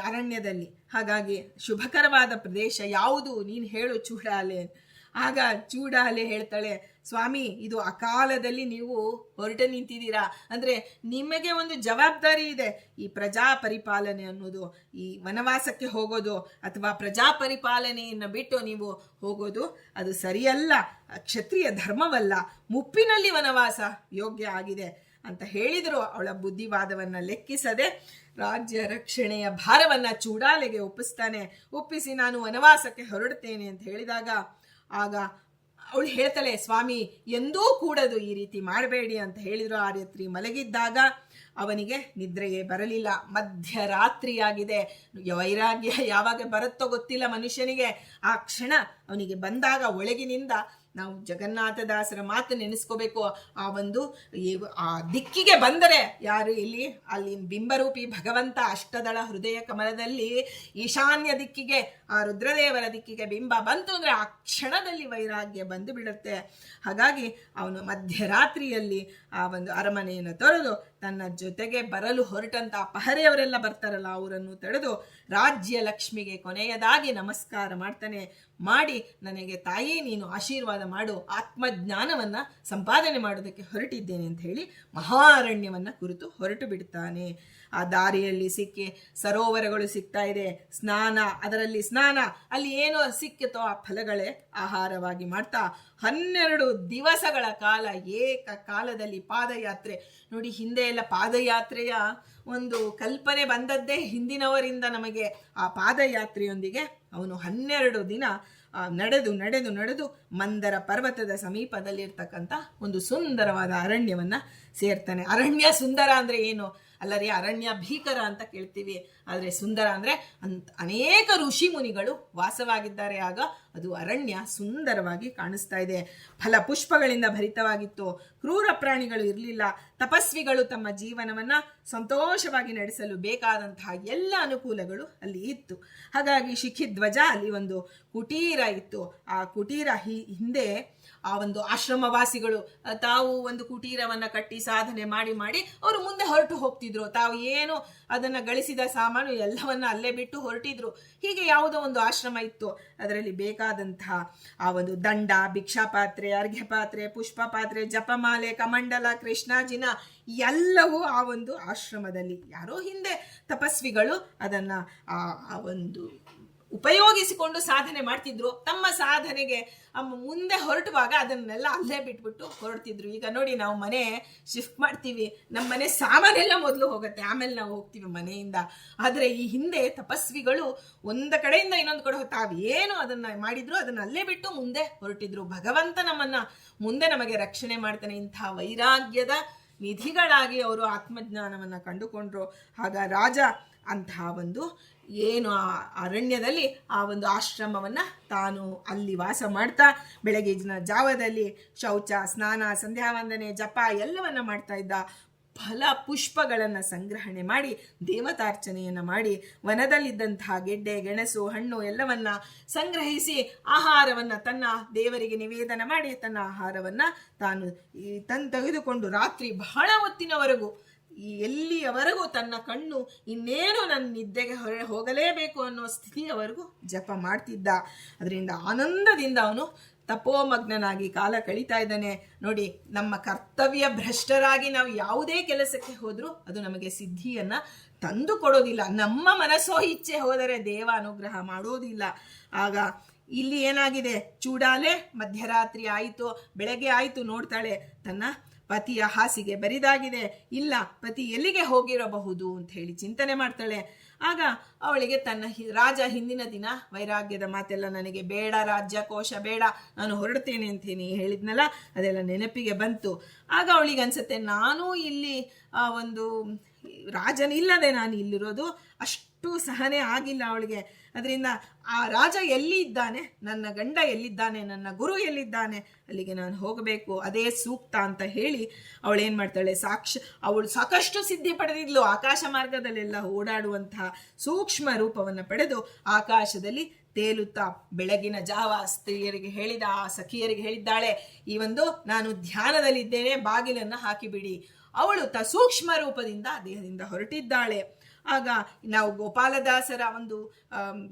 ಅರಣ್ಯದಲ್ಲಿ. ಹಾಗಾಗಿ ಶುಭಕರವಾದ ಪ್ರದೇಶ ಯಾವುದು ನೀನು ಹೇಳು ಚೂಡಾಲೆ. ಆಗ ಚೂಡಾಲೆ ಹೇಳ್ತಾಳೆ, ಸ್ವಾಮಿ, ಇದು ಅಕಾಲದಲ್ಲಿ ನೀವು ಹೊರಟು ನಿಂತಿದ್ದೀರಾ, ಅಂದ್ರೆ ನಿಮಗೆ ಒಂದು ಜವಾಬ್ದಾರಿ ಇದೆ. ಈ ಪ್ರಜಾ ಪರಿಪಾಲನೆ ಅನ್ನೋದು, ಈ ವನವಾಸಕ್ಕೆ ಹೋಗೋದು ಅಥವಾ ಪ್ರಜಾ ಪರಿಪಾಲನೆಯನ್ನು ಬಿಟ್ಟು ನೀವು ಹೋಗೋದು ಅದು ಸರಿಯಲ್ಲ, ಕ್ಷತ್ರಿಯ ಧರ್ಮವಲ್ಲ, ಮುಪ್ಪಿನಲ್ಲಿ ವನವಾಸ ಯೋಗ್ಯ ಆಗಿದೆ ಅಂತ ಹೇಳಿದ್ರು. ಅವಳ ಬುದ್ಧಿವಾದವನ್ನ ಲೆಕ್ಕಿಸದೆ ರಾಜ್ಯ ರಕ್ಷಣೆಯ ಭಾರವನ್ನ ಚೂಡಾಲೆಗೆ ಒಪ್ಪಿಸಿ ನಾನು ವನವಾಸಕ್ಕೆ ಹೊರಡ್ತೇನೆ ಅಂತ ಹೇಳಿದಾಗ ಆಗ ಅವಳು ಹೇಳ್ತಾಳೆ, ಸ್ವಾಮಿ ಎಂದೂ ಕೂಡದು, ಈ ರೀತಿ ಮಾಡಬೇಡಿ ಅಂತ ಹೇಳಿದ್ರು. ಆ ರಾತ್ರಿ ಮಲಗಿದ್ದಾಗ ಅವನಿಗೆ ನಿದ್ರೆಗೆ ಬರಲಿಲ್ಲ. ಮಧ್ಯರಾತ್ರಿಯಾಗಿದೆ. ವೈರಾಗ್ಯ ಯಾವಾಗ ಬರುತ್ತೋ ಗೊತ್ತಿಲ್ಲ ಮನುಷ್ಯನಿಗೆ. ಆ ಕ್ಷಣ ಅವನಿಗೆ ಬಂದಾಗ ಒಳಗಿನಿಂದ ನಾವು ಜಗನ್ನಾಥದಾಸರ ಮಾತು ನೆನೆಸ್ಕೋಬೇಕು. ಆ ದಿಕ್ಕಿಗೆ ಬಂದರೆ ಯಾರು ಅಲ್ಲಿ ಬಿಂಬರೂಪಿ ಭಗವಂತ ಅಷ್ಟದಳ ಹೃದಯ ಕಮಲದಲ್ಲಿ ಈಶಾನ್ಯ ದಿಕ್ಕಿಗೆ, ಆ ರುದ್ರದೇವರ ದಿಕ್ಕಿಗೆ ಬಿಂಬ ಬಂತು ಅಂದ್ರೆ ಆ ಕ್ಷಣದಲ್ಲಿ ವೈರಾಗ್ಯ ಬಂದು ಬಿಡುತ್ತೆ. ಹಾಗಾಗಿ ಅವನು ಮಧ್ಯರಾತ್ರಿಯಲ್ಲಿ ಆ ಒಂದು ಅರಮನೆಯನ್ನು ತೊರೆದು ತನ್ನ ಜೊತೆಗೆ ಬರಲು ಹೊರಟಂತ ಪಹರೆಯವರೆಲ್ಲ ಬರ್ತಾರಲ್ಲ ಅವರನ್ನು ತಡೆದು ರಾಜ್ಯ ಲಕ್ಷ್ಮಿಗೆ ಕೊನೆಯದಾಗಿ ನಮಸ್ಕಾರ ಮಾಡಿ ನನಗೆ ತಾಯಿ ನೀನು ಆಶೀರ್ವಾದ ಮಾಡು, ಆತ್ಮಜ್ಞಾನವನ್ನ ಸಂಪಾದನೆ ಮಾಡೋದಕ್ಕೆ ಹೊರಟಿದ್ದೇನೆ ಅಂತ ಹೇಳಿ ಮಹಾರಣ್ಯವನ್ನ ಕುರಿತು ಹೊರಟು ಬಿಡ್ತಾನೆ. ಆ ದಾರಿಯಲ್ಲಿ ಸಿಕ್ಕಿ ಸರೋವರಗಳು ಸಿಗ್ತಾ ಇದೆ, ಅದರಲ್ಲಿ ಸ್ನಾನ, ಅಲ್ಲಿ ಏನೋ ಸಿಕ್ಕಿತೋ ಆ ಫಲಗಳೇ ಆಹಾರವಾಗಿ ಮಾಡ್ತಾ 12 ದಿವಸಗಳ ಕಾಲ ಏಕಕಾಲದಲ್ಲಿ ಪಾದಯಾತ್ರೆ. ನೋಡಿ, ಹಿಂದೆ ಎಲ್ಲ ಪಾದಯಾತ್ರೆಯ ಒಂದು ಕಲ್ಪನೆ ಬಂದದ್ದೇ ಹಿಂದಿನವರಿಂದ ನಮಗೆ. ಆ ಪಾದಯಾತ್ರೆಯೊಂದಿಗೆ ಅವನು 12 ದಿನ ನಡೆದು ಮಂದರ ಪರ್ವತದ ಸಮೀಪದಲ್ಲಿರ್ತಕ್ಕಂಥ ಒಂದು ಸುಂದರವಾದ ಅರಣ್ಯವನ್ನ ಸೇರ್ತಾನೆ. ಅರಣ್ಯ ಸುಂದರ ಅಂದ್ರೆ ಏನು ಅಲ್ಲರಿ, ಅರಣ್ಯ ಭೀಕರ ಅಂತ ಕೇಳ್ತೀವಿ, ಆದ್ರೆ ಸುಂದರ ಅಂದ್ರೆ ಅನೇಕ ಋಷಿ ಮುನಿಗಳು ವಾಸವಾಗಿದ್ದಾರೆ. ಆಗ ಅದು ಅರಣ್ಯ ಸುಂದರವಾಗಿ ಕಾಣಿಸ್ತಾ ಇದೆ. ಫಲ ಪುಷ್ಪಗಳಿಂದ ಭರಿತವಾಗಿತ್ತು. ಕ್ರೂರ ಪ್ರಾಣಿಗಳು ಇರಲಿಲ್ಲ. ತಪಸ್ವಿಗಳು ತಮ್ಮ ಜೀವನವನ್ನ ಸಂತೋಷವಾಗಿ ನಡೆಸಲು ಬೇಕಾದಂತಹ ಎಲ್ಲ ಅನುಕೂಲಗಳು ಅಲ್ಲಿ ಇತ್ತು. ಹಾಗಾಗಿ ಶಿಖಿಧ್ವಜ ಅಲ್ಲಿ ಒಂದು ಕುಟೀರ ಇತ್ತು. ಆ ಕುಟೀರ ಹಿಂದೆ ಆ ಒಂದು ಆಶ್ರಮವಾಸಿಗಳು ತಾವು ಒಂದು ಕುಟೀರವನ್ನ ಕಟ್ಟಿ ಸಾಧನೆ ಮಾಡಿ ಅವರು ಮುಂದೆ ಹೊರಟು ಹೋಗ್ತಿದ್ರು. ತಾವು ಏನು ಅದನ್ನ ಗಳಿಸಿದ ಸಾಮಾನು ಎಲ್ಲವನ್ನ ಅಲ್ಲೇ ಬಿಟ್ಟು ಹೊರಟಿದ್ರು. ಹೀಗೆ ಯಾವುದೋ ಒಂದು ಆಶ್ರಮ ಇತ್ತು. ಅದರಲ್ಲಿ ಬೇಕಾದಂತಹ ಆ ಒಂದು ದಂಡ, ಭಿಕ್ಷಾಪಾತ್ರೆ, ಅರ್ಘ್ಯಪಾತ್ರೆ, ಪುಷ್ಪ ಪಾತ್ರೆ, ಜಪಮಾಲೆ, ಕಮಂಡಲ, ಕೃಷ್ಣಾಜಿನ ಎಲ್ಲವೂ ಆ ಒಂದು ಆಶ್ರಮದಲ್ಲಿ. ಯಾರೋ ಹಿಂದೆ ತಪಸ್ವಿಗಳು ಅದನ್ನ ಆ ಒಂದು ಉಪಯೋಗಿಸಿಕೊಂಡು ಸಾಧನೆ ಮಾಡ್ತಿದ್ರು. ತಮ್ಮ ಸಾಧನೆಗೆ ಮುಂದೆ ಹೊರಟುವಾಗ ಅದನ್ನೆಲ್ಲ ಅಲ್ಲೇ ಬಿಟ್ಬಿಟ್ಟು ಹೊರಡ್ತಿದ್ರು. ಈಗ ನೋಡಿ, ನಾವು ಮನೆ ಶಿಫ್ಟ್ ಮಾಡ್ತೀವಿ, ನಮ್ಮ ಮನೆ ಸಾಮಾನೆಲ್ಲ ಮೊದಲು ಹೋಗುತ್ತೆ, ಆಮೇಲೆ ನಾವು ಹೋಗ್ತೀವಿ ಮನೆಯಿಂದ. ಆದರೆ ಈ ಹಿಂದೆ ತಪಸ್ವಿಗಳು ಒಂದ ಕಡೆಯಿಂದ ಇನ್ನೊಂದು ಕಡೆ ತಾವೇನು ಅದನ್ನ ಮಾಡಿದ್ರು ಅದನ್ನ ಅಲ್ಲೇ ಬಿಟ್ಟು ಮುಂದೆ ಹೊರಟಿದ್ರು. ಭಗವಂತ ನಮ್ಮನ್ನ ಮುಂದೆ ನಮಗೆ ರಕ್ಷಣೆ ಮಾಡ್ತಾನೆ. ಇಂಥ ವೈರಾಗ್ಯದ ನಿಧಿಗಳಾಗಿ ಅವರು ಆತ್ಮಜ್ಞಾನವನ್ನ ಕಂಡುಕೊಂಡ್ರು. ಆಗ ರಾಜ ಅಂತಹ ಒಂದು ಏನು ಆ ಅರಣ್ಯದಲ್ಲಿ ಆ ಒಂದು ಆಶ್ರಮವನ್ನ ತಾನು ಅಲ್ಲಿ ವಾಸ ಮಾಡ್ತಾ ಬೆಳಗಿನ ಜಾವದಲ್ಲಿ ಶೌಚ, ಸ್ನಾನ, ಸಂಧ್ಯಾವಂದನೆ, ಜಪ ಎಲ್ಲವನ್ನ ಮಾಡ್ತಾ ಇದ್ದ. ಫಲ ಪುಷ್ಪಗಳನ್ನು ಸಂಗ್ರಹಣೆ ಮಾಡಿ ದೇವತಾರ್ಚನೆಯನ್ನು ಮಾಡಿ ವನದಲ್ಲಿದ್ದಂತಹ ಗೆಡ್ಡೆ, ಗೆಣಸು, ಹಣ್ಣು ಎಲ್ಲವನ್ನ ಸಂಗ್ರಹಿಸಿ ಆಹಾರವನ್ನು ತನ್ನ ದೇವರಿಗೆ ನಿವೇದನ ಮಾಡಿ ತನ್ನ ಆಹಾರವನ್ನು ತಾನು ತೆಗೆದುಕೊಂಡು ರಾತ್ರಿ ಬಹಳ ಹೊತ್ತಿನವರೆಗೂ ಎಲ್ಲಿಯವರೆಗೂ ತನ್ನ ಕಣ್ಣು ಇನ್ನೇನು ನನ್ನ ನಿದ್ದೆಗೆ ಹೋಗಲೇಬೇಕು ಅನ್ನೋ ಸ್ಥಿತಿಯವರೆಗೂ ಜಪ ಮಾಡ್ತಿದ್ದ. ಅದರಿಂದ ಆನಂದದಿಂದ ಅವನು ತಪೋಮಗ್ನನಾಗಿ ಕಾಲ ಕಳೀತಾ ಇದ್ದಾನೆ. ನೋಡಿ, ನಮ್ಮ ಕರ್ತವ್ಯ ಭ್ರಷ್ಟರಾಗಿ ನಾವು ಯಾವುದೇ ಕೆಲಸಕ್ಕೆ ಹೋದ್ರೂ ಅದು ನಮಗೆ ಸಿದ್ಧಿಯನ್ನ ತಂದು ಕೊಡೋದಿಲ್ಲ. ನಮ್ಮ ಮನಸ್ಸೋ ಇಚ್ಛೆ ಹೋದರೆ ದೇವ ಅನುಗ್ರಹ ಮಾಡೋದಿಲ್ಲ. ಆಗ ಇಲ್ಲಿ ಏನಾಗಿದೆ, ಚೂಡಾಲೆ ಮಧ್ಯರಾತ್ರಿ ಆಯಿತು, ಬೆಳಗ್ಗೆ ಆಯಿತು, ನೋಡ್ತಾಳೆ ತನ್ನ ಪತಿಯ ಹಾಸಿಗೆ ಬರಿದಾಗಿದೆ, ಇಲ್ಲ ಪತಿ ಎಲ್ಲಿಗೆ ಹೋಗಿರಬಹುದು ಅಂತ ಹೇಳಿ ಚಿಂತನೆ ಮಾಡ್ತಾಳೆ. ಆಗ ಅವಳಿಗೆ ತನ್ನ ರಾಜ ಹಿಂದಿನ ದಿನ ವೈರಾಗ್ಯದ ಮಾತೆಲ್ಲ, ನನಗೆ ಬೇಡ ರಾಜ್ಯ ಕೋಶ ಬೇಡ, ನಾನು ಹೊರಡ್ತೇನೆ ಅಂತೀನಿ ಹೇಳಿದ್ನಲ್ಲ, ಅದೆಲ್ಲ ನೆನಪಿಗೆ ಬಂತು. ಆಗ ಅವಳಿಗೆ ಅನ್ಸುತ್ತೆ, ನಾನು ಇಲ್ಲಿ ಒಂದು ರಾಜನಿಲ್ಲದೆ ನಾನು ಇಲ್ಲಿರೋದು, ಅಷ್ಟು ಸಹನೆ ಆಗಿಲ್ಲ ಅವಳಿಗೆ. ಅದರಿಂದ ಆ ರಾಜ ಎಲ್ಲಿ ಇದ್ದಾನೆ, ನನ್ನ ಗಂಡ ಎಲ್ಲಿದ್ದಾನೆ, ನನ್ನ ಗುರು ಎಲ್ಲಿದ್ದಾನೆ, ಅಲ್ಲಿಗೆ ನಾನು ಹೋಗಬೇಕು, ಅದೇ ಸೂಕ್ತ ಅಂತ ಹೇಳಿ ಅವಳೇನು ಮಾಡ್ತಾಳೆ, ಅವಳು ಸಾಕಷ್ಟು ಸಿದ್ಧಿ ಪಡೆದಿದ್ಲು. ಆಕಾಶ ಮಾರ್ಗದಲ್ಲೆಲ್ಲ ಓಡಾಡುವಂತಹ ಸೂಕ್ಷ್ಮ ರೂಪವನ್ನು ಪಡೆದು ಆಕಾಶದಲ್ಲಿ ತೇಲುತ್ತಾ ಬೆಳಗಿನ ಜಾವ ಸ್ತ್ರೀಯರಿಗೆ ಹೇಳಿದ, ಆ ಸಖಿಯರಿಗೆ ಹೇಳಿದ್ದಾಳೆ, ಈ ಒಂದು ನಾನು ಧ್ಯಾನದಲ್ಲಿದ್ದೇನೆ, ಬಾಗಿಲನ್ನು ಹಾಕಿಬಿಡಿ. ಅವಳು ಸೂಕ್ಷ್ಮ ರೂಪದಿಂದ ದೇಹದಿಂದ ಹೊರಟಿದ್ದಾಳೆ. ಆಗ ನಾವು ಗೋಪಾಲದಾಸರ ಒಂದು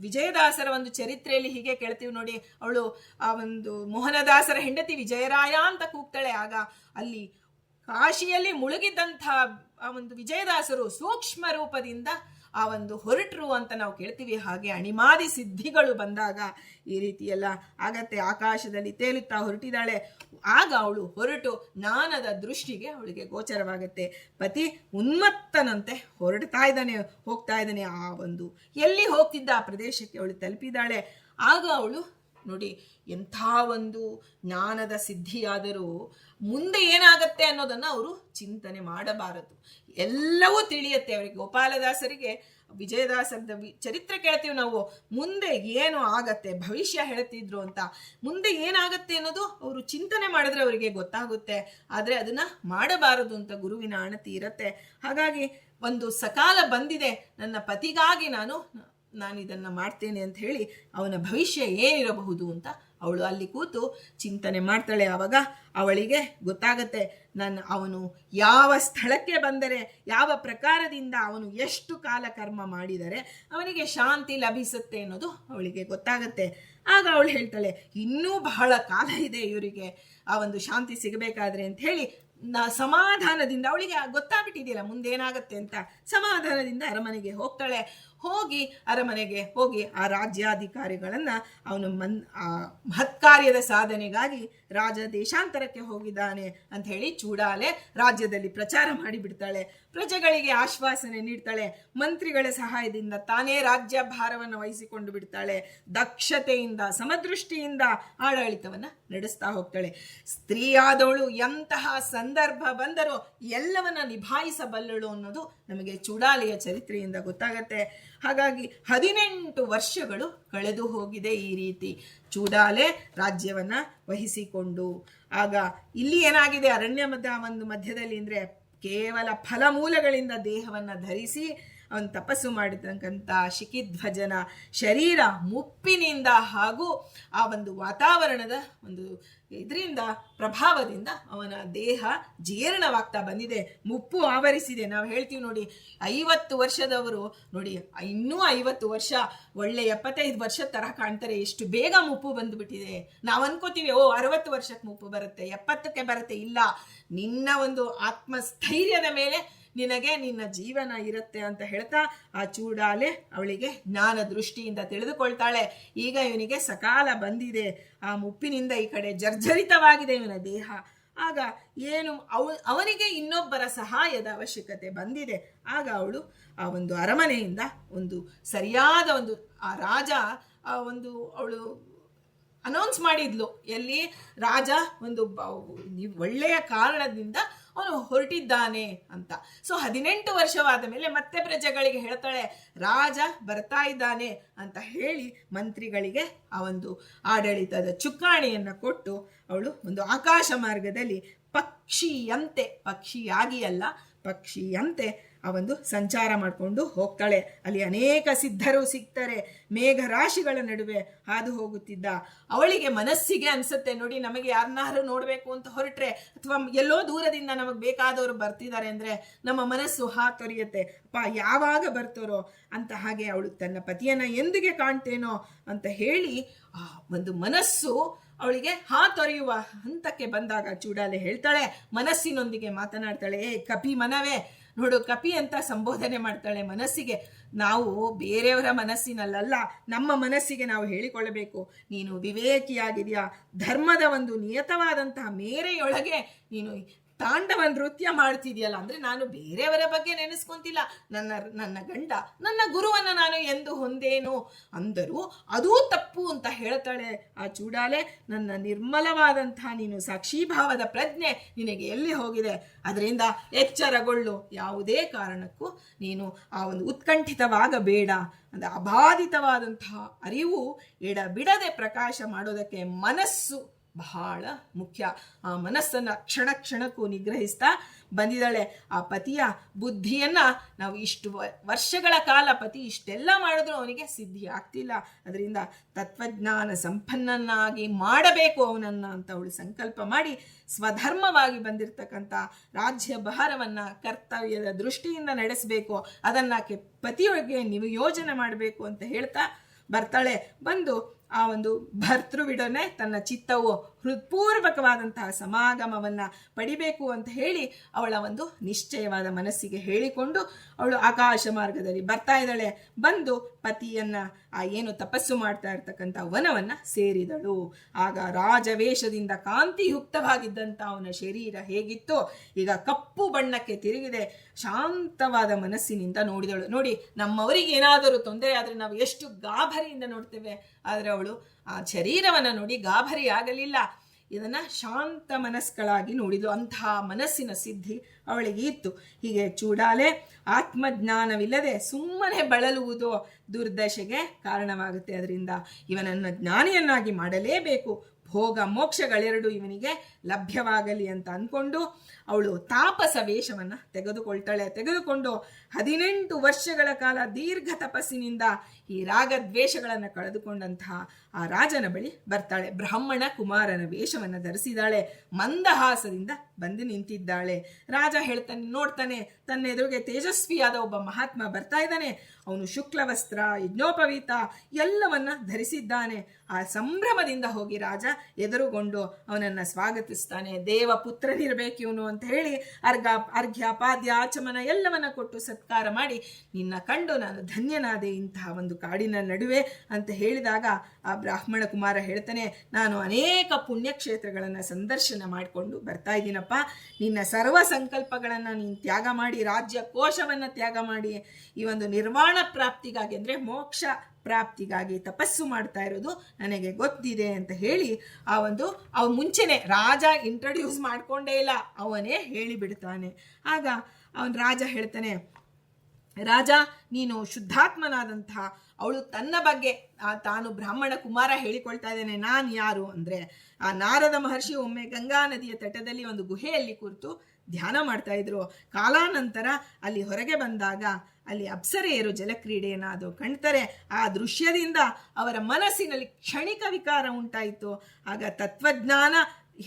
ವಿಜಯದಾಸರ ಒಂದು ಚರಿತ್ರೆಯಲ್ಲಿ ಹೀಗೆ ಕೇಳ್ತೀವಿ ನೋಡಿ, ಅವಳು ಆ ಒಂದು ಮೋಹನದಾಸರ ಹೆಂಡತಿ ವಿಜಯರಾಯ ಅಂತ ಕೂಗ್ತಾಳೆ. ಆಗ ಅಲ್ಲಿ ಕಾಶಿಯಲ್ಲಿ ಮುಳುಗಿದ್ದಂಥ ಆ ಒಂದು ವಿಜಯದಾಸರು ಸೂಕ್ಷ್ಮ ರೂಪದಿಂದ ಆ ಒಂದು ಹೊರಟರು ಅಂತ ನಾವು ಕೇಳ್ತೀವಿ. ಹಾಗೆ ಅಣಿಮಾದಿ ಸಿದ್ಧಿಗಳು ಬಂದಾಗ ಈ ರೀತಿ ಎಲ್ಲ ಆಗತ್ತೆ. ಆಕಾಶದಲ್ಲಿ ತೇಲುತ್ತಾ ಹೊರಟಿದ್ದಾಳೆ. ಆಗ ಅವಳು ಹೊರಟು ಜ್ಞಾನದ ದೃಷ್ಟಿಗೆ ಅವಳಿಗೆ ಗೋಚರವಾಗತ್ತೆ. ಪತಿ ಉನ್ಮತ್ತನಂತೆ ಹೋಗ್ತಾ ಇದ್ದಾನೆ. ಆ ಒಂದು ಎಲ್ಲಿ ಹೋಗ್ತಿದ್ದ ಆ ಪ್ರದೇಶಕ್ಕೆ ಅವಳು ತಲುಪಿದ್ದಾಳೆ. ಆಗ ಅವಳು ನೋಡಿ, ಎಂಥ ಒಂದು ಜ್ಞಾನದ ಸಿದ್ಧಿಯಾದರೂ ಮುಂದೆ ಏನಾಗತ್ತೆ ಅನ್ನೋದನ್ನ ಅವರು ಚಿಂತನೆ ಮಾಡಬಾರದು. ಎಲ್ಲವೂ ತಿಳಿಯತ್ತೆ ಅವರಿಗೆ. ಗೋಪಾಲದಾಸರಿಗೆ ವಿಜಯದಾಸರದ ಚರಿತ್ರೆ ಕೇಳ್ತೀವಿ ನಾವು, ಮುಂದೆ ಏನು ಆಗತ್ತೆ, ಭವಿಷ್ಯ ಹೇಳ್ತಿದ್ರು ಅಂತ, ಮುಂದೆ ಏನಾಗತ್ತೆ ಅನ್ನೋದು ಅವರು ಚಿಂತನೆ ಮಾಡಿದ್ರೆ ಅವರಿಗೆ ಗೊತ್ತಾಗುತ್ತೆ. ಆದರೆ ಅದನ್ನ ಮಾಡಬಾರದು ಅಂತ ಗುರುವಿನ ಅಣತಿ ಇರತ್ತೆ. ಹಾಗಾಗಿ ಒಂದು ಸಕಾಲ ಬಂದಿದೆ, ನನ್ನ ಪತಿಗಾಗಿ ನಾನು ಇದನ್ನ ಮಾಡ್ತೇನೆ ಅಂತ ಹೇಳಿ ಅವನ ಭವಿಷ್ಯ ಏನಿರಬಹುದು ಅಂತ ಅವಳು ಅಲ್ಲಿ ಕೂತು ಚಿಂತನೆ ಮಾಡ್ತಾಳೆ. ಆವಾಗ ಅವಳಿಗೆ ಗೊತ್ತಾಗತ್ತೆ, ಅವನು ಯಾವ ಸ್ಥಳಕ್ಕೆ ಬಂದರೆ, ಯಾವ ಪ್ರಕಾರದಿಂದ ಅವನು ಎಷ್ಟು ಕಾಲ ಕರ್ಮ ಮಾಡಿದರೆ ಅವನಿಗೆ ಶಾಂತಿ ಲಭಿಸುತ್ತೆ ಅನ್ನೋದು ಅವಳಿಗೆ ಗೊತ್ತಾಗತ್ತೆ. ಆಗ ಅವಳು ಹೇಳ್ತಾಳೆ, ಇನ್ನೂ ಬಹಳ ಕಾಲ ಇದೆ ಇವರಿಗೆ ಆ ಒಂದು ಶಾಂತಿ ಸಿಗಬೇಕಾದ್ರೆ ಅಂತ ಹೇಳಿ ಸಮಾಧಾನದಿಂದ, ಅವಳಿಗೆ ಗೊತ್ತಾಗ್ಬಿಟ್ಟಿದೆಯಲ್ಲ ಮುಂದೇನಾಗತ್ತೆ ಅಂತ, ಸಮಾಧಾನದಿಂದ ಅರಮನೆಗೆ ಹೋಗ್ತಾಳೆ. ಅರಮನೆಗೆ ಹೋಗಿ ಆ ರಾಜ್ಯಾಧಿಕಾರಿಗಳನ್ನ ಅವನು ಮಹತ್ಕಾರ್ಯದ ಸಾಧನೆಗಾಗಿ ರಾಜ ದೇಶಾಂತರಕ್ಕೆ ಹೋಗಿದ್ದಾನೆ ಅಂತ ಹೇಳಿ ಚೂಡಾಲೆ ರಾಜ್ಯದಲ್ಲಿ ಪ್ರಚಾರ ಮಾಡಿಬಿಡ್ತಾಳೆ. ಪ್ರಜೆಗಳಿಗೆ ಆಶ್ವಾಸನೆ ನೀಡ್ತಾಳೆ. ಮಂತ್ರಿಗಳ ಸಹಾಯದಿಂದ ತಾನೇ ರಾಜ್ಯ ಭಾರವನ್ನು ವಹಿಸಿಕೊಂಡು ಬಿಡ್ತಾಳೆ. ದಕ್ಷತೆಯಿಂದ, ಸಮದೃಷ್ಟಿಯಿಂದ ಆಡಳಿತವನ್ನ ನಡೆಸ್ತಾ ಹೋಗ್ತಾಳೆ. ಸ್ತ್ರೀಯಾದವಳು ಎಂತಹ ಸಂದರ್ಭ ಬಂದರೂ ಎಲ್ಲವನ್ನ ನಿಭಾಯಿಸಬಲ್ಲಳು ಅನ್ನೋದು ನಮಗೆ ಚೂಡಾಲೆಯ ಚರಿತ್ರೆಯಿಂದ ಗೊತ್ತಾಗತ್ತೆ. ಹಾಗಾಗಿ 18 ವರ್ಷಗಳು ಕಳೆದು ಹೋಗಿದೆ ಈ ರೀತಿ ಚೂಡಾಲೆ ರಾಜ್ಯವನ್ನ ವಹಿಸಿಕೊಂಡು. ಆಗ ಇಲ್ಲಿ ಏನಾಗಿದೆ, ಅರಣ್ಯ ಒಂದು ಮಧ್ಯದಲ್ಲಿ ಅಂದ್ರೆ ಕೇವಲ ಫಲಮೂಲಗಳಿಂದ ದೇಹವನ್ನ ಧರಿಸಿ ಅವನು ತಪಸ್ಸು ಮಾಡಿದಂಥ ಶಿಖಿಧ್ವಜನ ಶರೀರ ಮುಪ್ಪಿನಿಂದ ಹಾಗೂ ಆ ಒಂದು ವಾತಾವರಣದ ಒಂದು ಇದರಿಂದ ಪ್ರಭಾವದಿಂದ ಅವನ ದೇಹ ಜೀರ್ಣವಾಗ್ತಾ ಬಂದಿದೆ, ಮುಪ್ಪು ಆವರಿಸಿದೆ. ನಾವು ಹೇಳ್ತೀವಿ ನೋಡಿ, 50 ವರ್ಷದವರು ನೋಡಿ, ಇನ್ನೂ 50 ವರ್ಷ ಒಳ್ಳೆ 75 ವರ್ಷ ತರ ಕಾಣ್ತಾರೆ, ಎಷ್ಟು ಬೇಗ ಮುಪ್ಪು ಬಂದುಬಿಟ್ಟಿದೆ. ನಾವು ಅನ್ಕೋತೀವಿ 60 ವರ್ಷಕ್ಕೆ ಮುಪ್ಪು ಬರುತ್ತೆ, 70ಕ್ಕೆ ಬರುತ್ತೆ. ಇಲ್ಲ, ನಿನ್ನ ಒಂದು ಆತ್ಮಸ್ಥೈರ್ಯದ ಮೇಲೆ ನಿನಗೆ ನಿನ್ನ ಜೀವನ ಇರುತ್ತೆ ಅಂತ ಹೇಳ್ತಾ ಆ ಚೂಡಾಲೆ ಅವಳಿಗೆ ಜ್ಞಾನ ದೃಷ್ಟಿಯಿಂದ ತಿಳಿದುಕೊಳ್ತಾಳೆ. ಈಗ ಇವನಿಗೆ ಸಕಾಲ ಬಂದಿದೆ, ಆ ಮುಪ್ಪಿನಿಂದ ಈ ಕಡೆ ಜರ್ಜರಿತವಾಗಿದೆ ಇವನ ದೇಹ. ಆಗ ಏನು ಅವನಿಗೆ ಇನ್ನೊಬ್ಬರ ಸಹಾಯದ ಅವಶ್ಯಕತೆ ಬಂದಿದೆ. ಆಗ ಅವಳು ಆ ಒಂದು ಅರಮನೆಯಿಂದ ಒಂದು ಸರಿಯಾದ ಒಂದು ಆ ರಾಜ ಅವಳು ಅನೌನ್ಸ್ ಮಾಡಿದ್ಲು, ಎಲ್ಲಿ ರಾಜ ಒಂದು ಒಳ್ಳೆಯ ಕಾರಣದಿಂದ ಅವನು ಹೊರಟಿದ್ದಾನೆ ಅಂತ. ಸೊ 18 ವರ್ಷವಾದ ಮೇಲೆ ಮತ್ತೆ ಪ್ರಜೆಗಳಿಗೆ ಹೇಳ್ತಾಳೆ, ರಾಜ ಬರ್ತಾ ಇದ್ದಾನೆ ಅಂತ ಹೇಳಿ ಮಂತ್ರಿಗಳಿಗೆ ಆ ಒಂದು ಆಡಳಿತದ ಚುಕ್ಕಾಣಿಯನ್ನು ಕೊಟ್ಟು ಅವಳು ಒಂದು ಆಕಾಶ ಮಾರ್ಗದಲ್ಲಿ ಪಕ್ಷಿಯಾಗಿ ಅಲ್ಲ ಪಕ್ಷಿಯಂತೆ ಆ ಒಂದು ಸಂಚಾರ ಮಾಡಿಕೊಂಡು ಹೋಗ್ತಾಳೆ. ಅಲ್ಲಿ ಅನೇಕ ಸಿದ್ಧರು ಸಿಗ್ತಾರೆ. ಮೇಘರಾಶಿಗಳ ನಡುವೆ ಹಾದು ಹೋಗುತ್ತಿದ್ದ ಅವಳಿಗೆ ಮನಸ್ಸಿಗೆ ಅನ್ಸುತ್ತೆ, ನೋಡಿ ನಮಗೆ ಯಾರನ್ನಾರು ನೋಡಬೇಕು ಅಂತ ಹೊರಟ್ರೆ ಅಥವಾ ಎಲ್ಲೋ ದೂರದಿಂದ ನಮಗೆ ಬೇಕಾದವರು ಬರ್ತಿದ್ದಾರೆ ಅಂದರೆ ನಮ್ಮ ಮನಸ್ಸು ಹಾತೊರೆಯುತ್ತೆ, ಅಪ್ಪ ಯಾವಾಗ ಬರ್ತಾರೋ ಅಂತ. ಹಾಗೆ ಅವಳು ತನ್ನ ಪತಿಯನ್ನು ಎಂದಿಗೆ ಕಾಣ್ತೇನೋ ಅಂತ ಹೇಳಿ ಆ ಒಂದು ಮನಸ್ಸು ಅವಳಿಗೆ ಹಾತೊರೆಯುವ ಹಂತಕ್ಕೆ ಬಂದಾಗ ಚೂಡಾಲೆ ಹೇಳ್ತಾಳೆ, ಮನಸ್ಸಿನೊಂದಿಗೆ ಮಾತನಾಡ್ತಾಳೆ, ಕಪಿ ಮನವೇ ನೋಡು, ಕಪಿ ಅಂತ ಸಂಬೋಧನೆ ಮಾಡ್ತಾಳೆ ಮನಸ್ಸಿಗೆ. ನಾವು ಬೇರೆಯವರ ಮನಸ್ಸಿನಲ್ಲ, ನಮ್ಮ ಮನಸ್ಸಿಗೆ ನಾವು ಹೇಳಿಕೊಳ್ಳಬೇಕು, ನೀನು ವಿವೇಕಿಯಾಗಿದೆಯಾ, ಧರ್ಮದ ಒಂದು ನಿಯತವಾದಂತಹ ಮೇರೆಯೊಳಗೆ ನೀನು ತಾಂಡವ ನೃತ್ಯ ಮಾಡ್ತಿದ್ಯಲ್ಲ. ಅಂದ್ರೆ ನಾನು ಬೇರೆಯವರ ಬಗ್ಗೆ ನೆನೆಸ್ಕೊಂತಿಲ್ಲ, ನನ್ನ ಗಂಡ ನನ್ನ ಗುರುವನ್ನ ನಾನು ಎಂದು ಹೊಂದೇನು ಅಂದರೂ ಅದೂ ತಪ್ಪು ಅಂತ ಹೇಳ್ತಾಳೆ ಆ ಚೂಡಾಲೆ. ನನ್ನ ನಿರ್ಮಲವಾದಂತಹ ನೀನು ಸಾಕ್ಷೀಭಾವದ ಪ್ರಜ್ಞೆ ನಿನಗೆ ಎಲ್ಲಿ ಹೋಗಿದೆ, ಅದರಿಂದ ಎಚ್ಚರಗೊಳ್ಳು, ಯಾವುದೇ ಕಾರಣಕ್ಕೂ ನೀನು ಆ ಒಂದು ಉತ್ಕಂಠಿತವಾಗಬೇಡ. ಅಂದರೆ ಅಬಾಧಿತವಾದಂತಹ ಅರಿವು ಎಡಬಿಡದೆ ಪ್ರಕಾಶ ಮಾಡೋದಕ್ಕೆ ಮನಸ್ಸು ಬಹಳ ಮುಖ್ಯ. ಆ ಮನಸ್ಸನ್ನು ಕ್ಷಣಕ್ಕೂ ನಿಗ್ರಹಿಸ್ತಾ ಬಂದಿದ್ದಾಳೆ. ಆ ಪತಿಯ ಬುದ್ಧಿಯನ್ನ ನಾವು ಇಷ್ಟು ವರ್ಷಗಳ ಕಾಲ ಪತಿ ಇಷ್ಟೆಲ್ಲ ಮಾಡಿದ್ರು ಅವನಿಗೆ ಸಿದ್ಧಿ ಆಗ್ತಿಲ್ಲ, ಅದರಿಂದ ತತ್ವಜ್ಞಾನ ಸಂಪನ್ನನಾಗಿ ಮಾಡಬೇಕು ಅವನನ್ನ ಅಂತ ಅವಳು ಸಂಕಲ್ಪ ಮಾಡಿ ಸ್ವಧರ್ಮವಾಗಿ ಬಂದಿರತಕ್ಕಂಥ ರಾಜ್ಯ ಭಾರವನ್ನ ಕರ್ತವ್ಯದ ದೃಷ್ಟಿಯಿಂದ ನಡೆಸಬೇಕು, ಅದನ್ನ ಪತಿಯೊಳಗೆ ನೀವು ಯೋಜನೆ ಮಾಡಬೇಕು ಅಂತ ಹೇಳ್ತಾ ಬರ್ತಾಳೆ. ಬಂದು ಆ ಒಂದು ಭರ್ತೃವಿಡನೆ ತನ್ನ ಚಿತ್ತವು ಹೃತ್ಪೂರ್ವಕವಾದಂತಹ ಸಮಾಗಮವನ್ನು ಪಡಿಬೇಕು ಅಂತ ಹೇಳಿ ಅವಳ ಒಂದು ನಿಶ್ಚಯವಾದ ಮನಸ್ಸಿಗೆ ಹೇಳಿಕೊಂಡು ಅವಳು ಆಕಾಶ ಮಾರ್ಗದಲ್ಲಿ ಬರ್ತಾ ಇದ್ದಾಳೆ. ಬಂದು ಪತಿಯನ್ನ ಆ ಏನು ತಪಸ್ಸು ಮಾಡ್ತಾ ಇರ್ತಕ್ಕಂಥ ವನವನ್ನ ಸೇರಿದಳು. ಆಗ ರಾಜವೇಷದಿಂದ ಕಾಂತಿಯುಕ್ತವಾಗಿದ್ದಂಥ ಅವನ ಶರೀರ ಹೇಗಿತ್ತು ಈಗ ಕಪ್ಪು ಬಣ್ಣಕ್ಕೆ ತಿರುಗಿದೆ. ಶಾಂತವಾದ ಮನಸ್ಸಿನಿಂದ ನೋಡಿದಳು. ನೋಡಿ, ನಮ್ಮವರಿಗೆ ಏನಾದರೂ ತೊಂದರೆ ಆದರೆ ನಾವು ಎಷ್ಟು ಗಾಭರಿಯಿಂದ ನೋಡ್ತೇವೆ, ಆದರೆ ಅವಳು ಆ ಶರೀರವನ್ನು ನೋಡಿ ಗಾಭರಿ ಆಗಲಿಲ್ಲ. ಇದನ್ನ ಶಾಂತ ಮನಸ್ಕಳಾಗಿ ನೋಡಿದ್ಲು. ಅಂತಹ ಮನಸ್ಸಿನ ಸಿದ್ಧಿ ಅವಳಿಗೆ ಇತ್ತು. ಹೀಗೆ ಚೂಡಾಲೆ ಆತ್ಮಜ್ಞಾನವಿಲ್ಲದೆ ಸುಮ್ಮನೆ ಬಳಲುವುದು ದುರ್ದಶೆಗೆ ಕಾರಣವಾಗುತ್ತೆ. ಅದರಿಂದ ಇವನನ್ನು ಜ್ಞಾನಿಯನ್ನಾಗಿ ಮಾಡಲೇಬೇಕು, ಭೋಗ ಮೋಕ್ಷಗಳೆರಡು ಇವನಿಗೆ ಲಭ್ಯವಾಗಲಿ ಅಂತ ಅಂದ್ಕೊಂಡು ಅವಳು ತಾಪಸ ವೇಷವನ್ನು ತೆಗೆದುಕೊಂಡು 18 ವರ್ಷಗಳ ಕಾಲ ದೀರ್ಘ ತಪಸ್ಸಿನಿಂದ ಈ ರಾಗದ್ವೇಷಗಳನ್ನು ಕಳೆದುಕೊಂಡಂತಹ ಆ ರಾಜನ ಬಳಿ ಬರ್ತಾಳೆ. ಬ್ರಾಹ್ಮಣ ಕುಮಾರನ ವೇಷವನ್ನು ಧರಿಸಿದಾಳೆ, ಮಂದಹಾಸದಿಂದ ಬಂದು ನಿಂತಿದ್ದಾಳೆ. ರಾಜ ಹೇಳ್ತಾನೆ, ನೋಡ್ತಾನೆ ತನ್ನ ಎದುರಿಗೆ ತೇಜಸ್ವಿಯಾದ ಒಬ್ಬ ಮಹಾತ್ಮ ಬರ್ತಾ ಇದ್ದಾನೆ. ಅವನು ಶುಕ್ಲವಸ್ತ್ರ, ಯಜ್ಞೋಪವೀತ ಎಲ್ಲವನ್ನ ಧರಿಸಿದ್ದಾನೆ. ಆ ಸಂಭ್ರಮದಿಂದ ಹೋಗಿ ರಾಜ ಎದುರುಗೊಂಡು ಅವನನ್ನ ಸ್ವಾಗತಿಸ್ತಾನೆ. ದೇವ ಪುತ್ರನಿರ್ಬೇಕು ಇವನು ಅಂತ ಹೇಳಿ ಅರ್ಘ್ಯ ಪಾದ್ಯ ಆಚಮನ ಎಲ್ಲವನ್ನ ಕೊಟ್ಟು ಸತ್ಕಾರ ಮಾಡಿ, ನಿನ್ನ ಕಂಡು ನಾನು ಧನ್ಯನಾದೆ ಇಂತಹ ಒಂದು ಕಾಡಿನ ನಡುವೆ ಅಂತ ಹೇಳಿದಾಗ ಆ ಬ್ರಾಹ್ಮಣ ಕುಮಾರ ಹೇಳ್ತಾನೆ, ನಾನು ಅನೇಕ ಪುಣ್ಯಕ್ಷೇತ್ರಗಳನ್ನು ಸಂದರ್ಶನ ಮಾಡಿಕೊಂಡು ಬರ್ತಾ ಇದ್ದೀನಪ್ಪ. ನಿನ್ನ ಸರ್ವ ಸಂಕಲ್ಪಗಳನ್ನು ನೀನು ತ್ಯಾಗ ಮಾಡಿ, ರಾಜ್ಯ ಕೋಶವನ್ನು ತ್ಯಾಗ ಮಾಡಿ ಈ ಒಂದು ನಿರ್ವಾಣ ಪ್ರಾಪ್ತಿಗಾಗಿ ಅಂದರೆ ಮೋಕ್ಷ ಪ್ರಾಪ್ತಿಗಾಗಿ ತಪಸ್ಸು ಮಾಡ್ತಾ ಇರೋದು ನನಗೆ ಗೊತ್ತಿದೆ ಅಂತ ಹೇಳಿ ಅವ ಮುಂಚೆನೆ ರಾಜ ಇಂಟ್ರೊಡ್ಯೂಸ್ ಮಾಡ್ಕೊಂಡೇ ಇಲ್ಲ, ಅವನೇ ಹೇಳಿಬಿಡ್ತಾನೆ. ಆಗ ಅವನ ರಾಜ ಹೇಳ್ತಾನೆ, ರಾಜ ನೀನು ಶುದ್ಧಾತ್ಮನಾದಂತಹ ಅವಳು ತನ್ನ ಬಗ್ಗೆ ತಾನು ಬ್ರಾಹ್ಮಣ ಕುಮಾರ ಹೇಳಿಕೊಳ್ತಾ ಇದ್ದೇನೆ. ನಾನು ಯಾರು ಅಂದರೆ, ಆ ನಾರದ ಮಹರ್ಷಿ ಒಮ್ಮೆ ಗಂಗಾ ನದಿಯ ತಟದಲ್ಲಿ ಒಂದು ಗುಹೆಯಲ್ಲಿ ಕೂತು ಧ್ಯಾನ ಮಾಡ್ತಾ ಇದ್ರು. ಕಾಲಾನಂತರ ಅಲ್ಲಿ ಹೊರಗೆ ಬಂದಾಗ ಅಲ್ಲಿ ಅಪ್ಸರೆಯರು ಜಲಕ್ರೀಡೆಯನ್ನು ಅದು ಕಾಣ್ತಾರೆ. ಆ ದೃಶ್ಯದಿಂದ ಅವರ ಮನಸ್ಸಿನಲ್ಲಿ ಕ್ಷಣಿಕ ವಿಕಾರ ಉಂಟಾಯಿತು. ಆಗ ತತ್ವಜ್ಞಾನ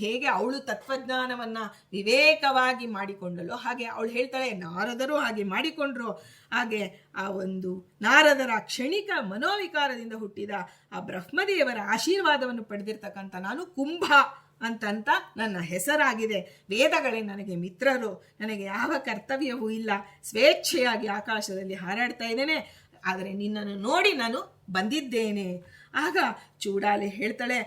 ಹೇಗೆ ಅವಳು ತತ್ವಜ್ಞಾನವನ್ನ ವಿವೇಕವಾಗಿ ಮಾಡಿಕೊಂಡಳು, ಹಾಗೆ ಅವಳು ಹೇಳ್ತಾಳೆ ನಾರದರು ಹಾಗೆ ಮಾಡಿಕೊಂಡ್ರು. ಹಾಗೆ ಆ ಒಂದು ನಾರದರ ಕ್ಷಣಿಕ ಮನೋವಿಕಾರದಿಂದ ಹುಟ್ಟಿದ ಆ ಬ್ರಹ್ಮದೇವರ ಆಶೀರ್ವಾದವನ್ನು ಪಡೆದಿರ್ತಕ್ಕಂಥ ನಾನು ಕುಂಭ ಅಂತಂತ ನನ್ನ ಹೆಸರಾಗಿದೆ. ವೇದಗಳೇ ನನಗೆ ಮಿತ್ರರು, ನನಗೆ ಯಾವ ಕರ್ತವ್ಯವೂ ಇಲ್ಲ, ಸ್ವೇಚ್ಛೆಯಾಗಿ ಆಕಾಶದಲ್ಲಿ ಹಾರಾಡ್ತಾ ಇದ್ದೇನೆ, ಆದರೆ ನಿನ್ನನ್ನು ನೋಡಿ ನಾನು ಬಂದಿದ್ದೇನೆ. ಆಗ ಚೂಡಾಲೆ ಹೇಳ್ತಾಳೆ,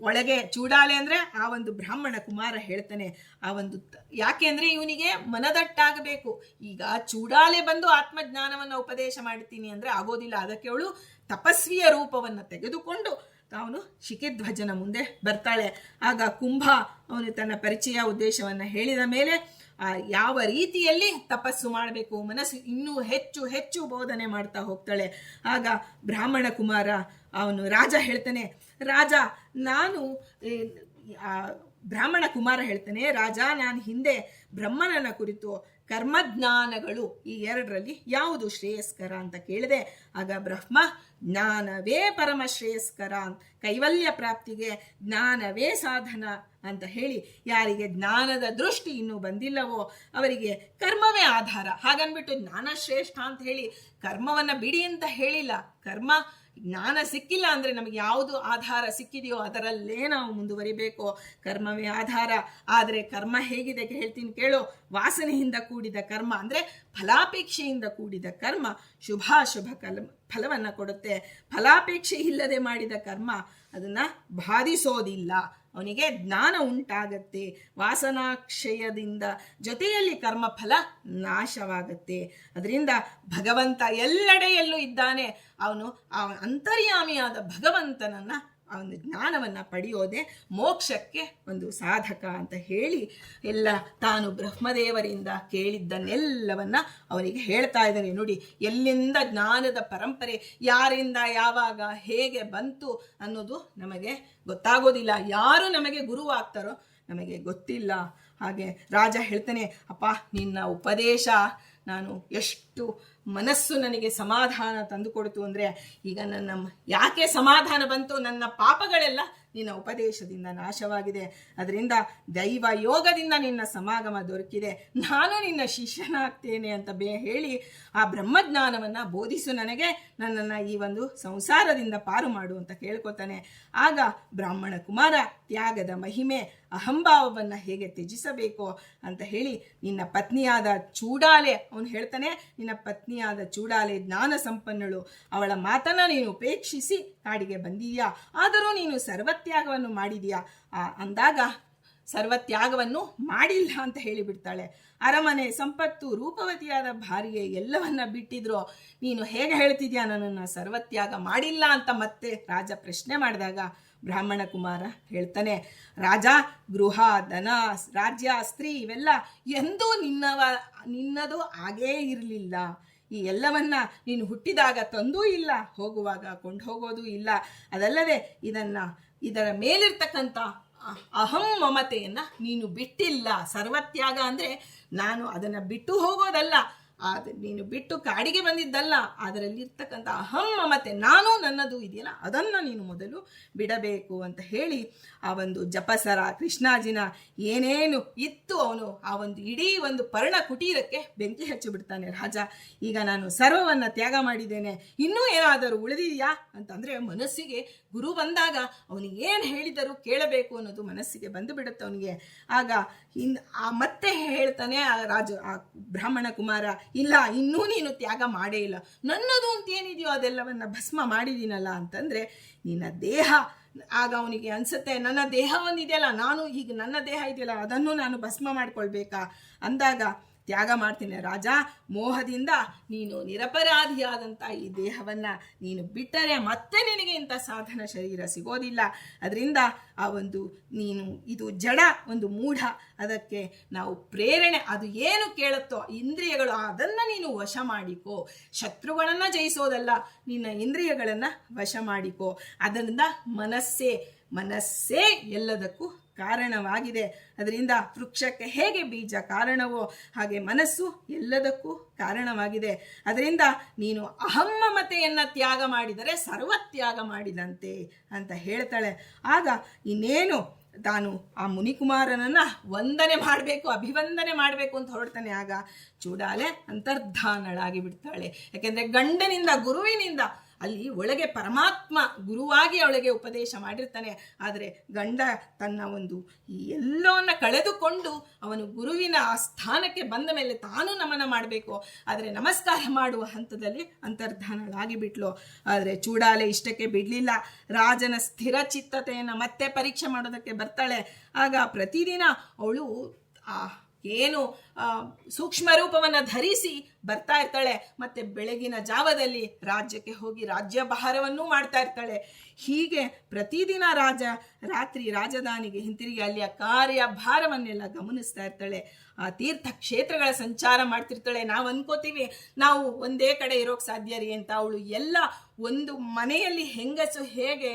ಒಳಗೆ ಚೂಡಾಲೆ ಅಂದರೆ ಆ ಒಂದು ಬ್ರಾಹ್ಮಣ ಕುಮಾರ ಹೇಳ್ತಾನೆ, ಆ ಒಂದು ಯಾಕೆ ಅಂದರೆ ಇವನಿಗೆ ಮನದಟ್ಟಾಗಬೇಕು. ಈಗ ಚೂಡಾಲೆ ಬಂದು ಆತ್ಮಜ್ಞಾನವನ್ನು ಉಪದೇಶ ಮಾಡ್ತೀನಿ ಅಂದರೆ ಆಗೋದಿಲ್ಲ. ಅದಕ್ಕೆ ಅವಳು ತಪಸ್ವಿಯ ರೂಪವನ್ನು ತೆಗೆದುಕೊಂಡು ಅವನು ಶಿಖಿಧ್ವಜನ ಮುಂದೆ ಬರ್ತಾಳೆ. ಆಗ ಕುಂಭ ಅವನು ತನ್ನ ಪರಿಚಯ ಉದ್ದೇಶವನ್ನು ಹೇಳಿದ ಮೇಲೆ ಯಾವ ರೀತಿಯಲ್ಲಿ ತಪಸ್ಸು ಮಾಡಬೇಕು, ಮನಸ್ಸು ಇನ್ನೂ ಹೆಚ್ಚು ಹೆಚ್ಚು ಬೋಧನೆ ಮಾಡ್ತಾ ಹೋಗ್ತಾಳೆ. ಆಗ ಬ್ರಾಹ್ಮಣ ಕುಮಾರ ಅವನು ರಾಜ ಹೇಳ್ತಾನೆ, ರಾಜ ನಾನು ಬ್ರಾಹ್ಮಣ ಕುಮಾರ ಹೇಳ್ತಾನೆ, ರಾಜ ನಾನು ಹಿಂದೆ ಬ್ರಹ್ಮನನ್ನ ಕುರಿತು ಕರ್ಮಜ್ಞಾನಗಳು ಈ ಎರಡರಲ್ಲಿ ಯಾವುದು ಶ್ರೇಯಸ್ಕರ ಅಂತ ಕೇಳಿದೆ. ಆಗ ಬ್ರಹ್ಮ ಜ್ಞಾನವೇ ಪರಮ ಶ್ರೇಯಸ್ಕರ, ಕೈವಲ್ಯ ಪ್ರಾಪ್ತಿಗೆ ಜ್ಞಾನವೇ ಸಾಧನ ಅಂತ ಹೇಳಿ, ಯಾರಿಗೆ ಜ್ಞಾನದ ದೃಷ್ಟಿ ಇನ್ನೂ ಬಂದಿಲ್ಲವೋ ಅವರಿಗೆ ಕರ್ಮವೇ ಆಧಾರ. ಹಾಗನ್ಬಿಟ್ಟು ಜ್ಞಾನ ಶ್ರೇಷ್ಠ ಅಂತ ಹೇಳಿ ಕರ್ಮವನ್ನ ಬಿಡಿ ಅಂತ ಹೇಳಿಲ್ಲ. ಕರ್ಮ ಜ್ಞಾನ ಸಿಕ್ಕಿಲ್ಲ ಅಂದರೆ ನಮಗೆ ಯಾವುದು ಆಧಾರ ಸಿಕ್ಕಿದೆಯೋ ಅದರಲ್ಲೇ ನಾವು ಮುಂದುವರಿಬೇಕು. ಕರ್ಮವೇ ಆಧಾರ. ಆದರೆ ಕರ್ಮ ಹೇಗಿದೆ ಹೇಳ್ತೀನಿ ಕೇಳೋ. ವಾಸನೆಯಿಂದ ಕೂಡಿದ ಕರ್ಮ ಅಂದರೆ ಫಲಾಪೇಕ್ಷೆಯಿಂದ ಕೂಡಿದ ಕರ್ಮ ಶುಭಾಶುಭ ಫಲವನ್ನು ಕೊಡುತ್ತೆ. ಫಲಾಪೇಕ್ಷೆ ಇಲ್ಲದೆ ಮಾಡಿದ ಕರ್ಮ ಅದನ್ನು ಬಾಧಿಸೋದಿಲ್ಲ, ಅವನಿಗೆ ಜ್ಞಾನ ಉಂಟಾಗತ್ತೆ. ವಾಸನಾಕ್ಷಯದಿಂದ ಜೊತೆಯಲ್ಲಿ ಕರ್ಮಫಲ ನಾಶವಾಗತ್ತೆ. ಅದರಿಂದ ಭಗವಂತ ಎಲ್ಲೆಡೆಯಲ್ಲೂ ಇದ್ದಾನೆ. ಅವನು ಅಂತರ್ಯಾಮಿಯಾದ ಭಗವಂತನನ್ನ ಒಂದು ಜ್ಞಾನವನ್ನು ಪಡೆಯೋದೇ ಮೋಕ್ಷಕ್ಕೆ ಒಂದು ಸಾಧಕ ಅಂತ ಹೇಳಿ ಎಲ್ಲ ತಾನು ಬ್ರಹ್ಮದೇವರಿಂದ ಕೇಳಿದ್ದನ್ನೆಲ್ಲವನ್ನ ಅವನಿಗೆ ಹೇಳ್ತಾ ಇದ್ದಾನೆ. ನೋಡಿ, ಎಲ್ಲಿಂದ ಜ್ಞಾನದ ಪರಂಪರೆ ಯಾರಿಂದ ಯಾವಾಗ ಹೇಗೆ ಬಂತು ಅನ್ನೋದು ನಮಗೆ ಗೊತ್ತಾಗೋದಿಲ್ಲ. ಯಾರು ನಮಗೆ ಗುರುವಾಗ್ತಾರೋ ನಮಗೆ ಗೊತ್ತಿಲ್ಲ. ಹಾಗೆ ರಾಜ ಹೇಳ್ತಾನೆ, ಅಪ್ಪ ನಿನ್ನ ಉಪದೇಶ ನಾನು ಎಷ್ಟು ಮನಸ್ಸು ನನಗೆ ಸಮಾಧಾನ ತಂದುಕೊಡ್ತು ಅಂದರೆ, ಈಗ ನನ್ನ ಯಾಕೆ ಸಮಾಧಾನ ಬಂತು, ನನ್ನ ಪಾಪಗಳೆಲ್ಲ ನಿನ್ನ ಉಪದೇಶದಿಂದ ನಾಶವಾಗಿದೆ. ಅದರಿಂದ ದೈವ ಯೋಗದಿಂದ ನಿನ್ನ ಸಮಾಗಮ ದೊರಕಿದೆ, ನಾನು ನಿನ್ನ ಶಿಷ್ಯನಾಗ್ತೇನೆ ಅಂತ ಹೇಳಿ ಆ ಬ್ರಹ್ಮಜ್ಞಾನವನ್ನು ಬೋಧಿಸು ನನಗೆ, ನನ್ನನ್ನು ಈ ಒಂದು ಸಂಸಾರದಿಂದ ಪಾರು ಮಾಡು ಅಂತ ಕೇಳ್ಕೊತಾನೆ. ಆಗ ಬ್ರಾಹ್ಮಣ ಕುಮಾರ ತ್ಯಾಗದ ಮಹಿಮೆ, ಅಹಂಭಾವವನ್ನು ಹೇಗೆ ತ್ಯಜಿಸಬೇಕು ಅಂತ ಹೇಳಿ, ನಿನ್ನ ಪತ್ನಿಯಾದ ಚೂಡಾಲೆ ಅವನು ಹೇಳ್ತಾನೆ, ನಿನ್ನ ಪತ್ನಿಯಾದ ಚೂಡಾಲೆ ಜ್ಞಾನ ಸಂಪನ್ನಳು, ಅವಳ ಮಾತನ್ನ ನೀನು ಉಪೇಕ್ಷಿಸಿ ಕಾಡಿಗೆ ಬಂದಿದ್ಯಾ, ಆದರೂ ನೀನು ಸರ್ವತ್ಯಾಗವನ್ನು ಮಾಡಿದೀಯಾ ಅಂದಾಗ ಸರ್ವತ್ಯಾಗವನ್ನು ಮಾಡಿಲ್ಲ ಅಂತ ಹೇಳಿಬಿಡ್ತಾಳೆ. ಅರಮನೆ ಸಂಪತ್ತು ರೂಪವತಿಯಾದ ಭಾರಿಗೆ ಎಲ್ಲವನ್ನ ಬಿಟ್ಟಿದ್ರು, ನೀನು ಹೇಗೆ ಹೇಳ್ತಿದ್ಯಾ ನನ್ನನ್ನು ಸರ್ವತ್ಯಾಗ ಮಾಡಿಲ್ಲ ಅಂತ ಮತ್ತೆ ರಾಜ ಪ್ರಶ್ನೆ ಮಾಡಿದಾಗ ಬ್ರಾಹ್ಮಣ ಕುಮಾರ ಹೇಳ್ತಾನೆ, ರಾಜ ಗೃಹ ಧನ ರಾಜ್ಯ ಸ್ತ್ರೀ ಇವೆಲ್ಲ ಎಂದೂ ನಿನ್ನದು ಆಗೇ ಇರಲಿಲ್ಲ. ಈ ಎಲ್ಲವನ್ನ ನೀನು ಹುಟ್ಟಿದಾಗ ತಂದೂ ಇಲ್ಲ, ಹೋಗುವಾಗ ಕೊಂಡು ಹೋಗೋದು ಇಲ್ಲ. ಅದಲ್ಲದೆ ಇದರ ಮೇಲಿರ್ತಕ್ಕಂಥ ಅಹಂ ಮಮತೆಯನ್ನ ನೀನು ಬಿಟ್ಟಿಲ್ಲ. ಸರ್ವತ್ಯಾಗ ಅಂದ್ರೆ ನಾನು ಅದನ್ನ ಬಿಟ್ಟು ಹೋಗೋದಲ್ಲ, ನೀನು ಬಿಟ್ಟು ಕಾಡಿಗೆ ಬಂದಿದ್ದಲ್ಲ, ಅದರಲ್ಲಿರ್ತಕ್ಕಂಥ ಅಹಂ ಮಮತೆ ನಾನು ನನ್ನದು ಇದೆಯಲ್ಲ ಅದನ್ನು ನೀನು ಮೊದಲು ಬಿಡಬೇಕು ಅಂತ ಹೇಳಿ ಆ ಒಂದು ಜಪಸರ ಕೃಷ್ಣಾಜಿನ ಏನೇನು ಇತ್ತು ಅವನು ಆ ಒಂದು ಇಡೀ ಒಂದು ಪರ್ಣ ಕುಟೀರಕ್ಕೆ ಬೆಂಕಿ ಹಚ್ಚಿಬಿಡ್ತಾನೆ ರಾಜ. ಈಗ ನಾನು ಸರ್ವವನ್ನು ತ್ಯಾಗ ಮಾಡಿದ್ದೇನೆ, ಇನ್ನೂ ಏನಾದರೂ ಉಳಿದಿದೆಯಾ ಅಂತಂದರೆ ಮನಸ್ಸಿಗೆ ಗುರು ಬಂದಾಗ ಅವನಿಗೆ ಏನು ಹೇಳಿದರೂ ಕೇಳಬೇಕು ಅನ್ನೋದು ಮನಸ್ಸಿಗೆ ಬಂದು ಬಿಡುತ್ತೆ ಅವನಿಗೆ. ಆಗ ಮತ್ತೆ ಹೇಳ್ತಾನೆ ಆ ಬ್ರಾಹ್ಮಣ ಕುಮಾರ, ಇಲ್ಲ ಇನ್ನೂ ನೀನು ತ್ಯಾಗ ಮಾಡೇ ಇಲ್ಲ, ನನ್ನದು ಅಂತ ಏನಿದೆಯೋ ಅದೆಲ್ಲವನ್ನ ಭಸ್ಮ ಮಾಡಿದ್ದೀನಲ್ಲ ಅಂತಂದರೆ ನಿನ್ನ ದೇಹ. ಆಗ ಅವನಿಗೆ ಅನ್ಸುತ್ತೆ, ನನ್ನ ದೇಹ ಒಂದಿದೆಯಲ್ಲ, ನಾನು ಈಗ ನನ್ನ ದೇಹ ಇದೆಯಲ್ಲ ಅದನ್ನು ನಾನು ಭಸ್ಮ ಮಾಡ್ಕೊಳ್ಬೇಕಾ ಅಂದಾಗ ತ್ಯಾಗ ಮಾಡ್ತೀನಿ ರಾಜ. ಮೋಹದಿಂದ ನೀನು ನಿರಪರಾಧಿಯಾದಂಥ ಈ ದೇಹವನ್ನು ನೀನು ಬಿಟ್ಟರೆ ಮತ್ತೆ ನಿನಗೆ ಇಂಥ ಸಾಧನ ಶರೀರ ಸಿಗೋದಿಲ್ಲ. ಅದರಿಂದ ಆ ಒಂದು ನೀನು ಇದು ಜಡ ಒಂದು ಮೂಢ, ಅದಕ್ಕೆ ನಾವು ಪ್ರೇರಣೆ ಅದು ಏನು ಕೇಳುತ್ತೋ ಇಂದ್ರಿಯಗಳು ಅದನ್ನು ನೀನು ವಶ ಮಾಡಿಕೋ. ಶತ್ರುಗಳನ್ನು ಜಯಿಸೋದಲ್ಲ, ನಿನ್ನ ಇಂದ್ರಿಯಗಳನ್ನು ವಶ ಮಾಡಿಕೋ. ಅದರಿಂದ ಮನಸ್ಸೇ ಎಲ್ಲದಕ್ಕೂ ಕಾರಣವಾಗಿದೆ. ಅದರಿಂದ ವೃಕ್ಷಕ್ಕೆ ಹೇಗೆ ಬೀಜ ಕಾರಣವೋ ಹಾಗೆ ಮನಸ್ಸು ಎಲ್ಲದಕ್ಕೂ ಕಾರಣವಾಗಿದೆ. ಅದರಿಂದ ನೀನು ಅಹಮ್ಮಮತೆಯನ್ನು ತ್ಯಾಗ ಮಾಡಿದರೆ ಸರ್ವತ್ಯಾಗ ಮಾಡಿದಂತೆ ಅಂತ ಹೇಳ್ತಾಳೆ. ಆಗ ಇನ್ನೇನು ತಾನು ಆ ಮುನಿಕುಮಾರನನ್ನ ವಂದನೆ ಮಾಡಬೇಕು, ಅಭಿವಂದನೆ ಮಾಡಬೇಕು ಅಂತ ಹೊರಡ್ತಾನೆ. ಆಗ ಚೂಡಾಲೆ ಅಂತರ್ಧಾನಳಾಗಿ ಬಿಡ್ತಾಳೆ. ಯಾಕೆಂದರೆ ಗಂಡನಿಂದ ಗುರುವಿನಿಂದ ಅಲ್ಲಿ ಒಳಗೆ ಪರಮಾತ್ಮ ಗುರುವಾಗಿ ಅವಳಿಗೆ ಉಪದೇಶ ಮಾಡಿರ್ತಾನೆ. ಆದರೆ ಗಂಡ ತನ್ನ ಒಂದು ಈ ಎಲ್ಲವನ್ನ ಕಳೆದುಕೊಂಡು ಅವನು ಗುರುವಿನ ಆ ಸ್ಥಾನಕ್ಕೆ ಬಂದ ಮೇಲೆ ತಾನು ನಮನ ಮಾಡಬೇಕು, ಆದರೆ ನಮಸ್ಕಾರ ಮಾಡುವ ಹಂತದಲ್ಲಿ ಅಂತರ್ಧಾನಳಾಗಿ ಬಿಟ್ಲು. ಆದರೆ ಚೂಡಾಲೆ ಇಷ್ಟಕ್ಕೆ ಬಿಡ್ಲಿಲ್ಲ. ರಾಜನ ಸ್ಥಿರ ಚಿತ್ತತೆಯನ್ನು ಮತ್ತೆ ಪರೀಕ್ಷೆ ಮಾಡೋದಕ್ಕೆ ಬರ್ತಾಳೆ. ಆಗ ಪ್ರತಿದಿನ ಅವಳು ಏನು ಸೂಕ್ಷ್ಮ ರೂಪವನ್ನು ಧರಿಸಿ ಬರ್ತಾ ಇರ್ತಾಳೆ. ಮತ್ತೆ ಬೆಳಗಿನ ಜಾವದಲ್ಲಿ ರಾಜ್ಯಕ್ಕೆ ಹೋಗಿ ರಾಜ್ಯಭಾರವನ್ನೂ ಮಾಡ್ತಾ ಇರ್ತಾಳೆ. ಹೀಗೆ ಪ್ರತಿದಿನ ರಾತ್ರಿ ರಾಜಧಾನಿಗೆ ಹಿಂತಿರುಗಿ ಅಲ್ಲಿಯ ಕಾರ್ಯಭಾರವನ್ನೆಲ್ಲ ಗಮನಿಸ್ತಾ ಇರ್ತಾಳೆ. ಆ ತೀರ್ಥ ಕ್ಷೇತ್ರಗಳ ಸಂಚಾರ ಮಾಡ್ತಿರ್ತಾಳೆ. ನಾವು ಅನ್ಕೋತೀವಿ ನಾವು ಒಂದೇ ಕಡೆ ಇರೋಕ್ ಸಾಧ್ಯ ರೀ ಅಂತ. ಅವಳು ಎಲ್ಲ ಒಂದು ಮನೆಯಲ್ಲಿ ಹೆಂಗಸು ಹೇಗೆ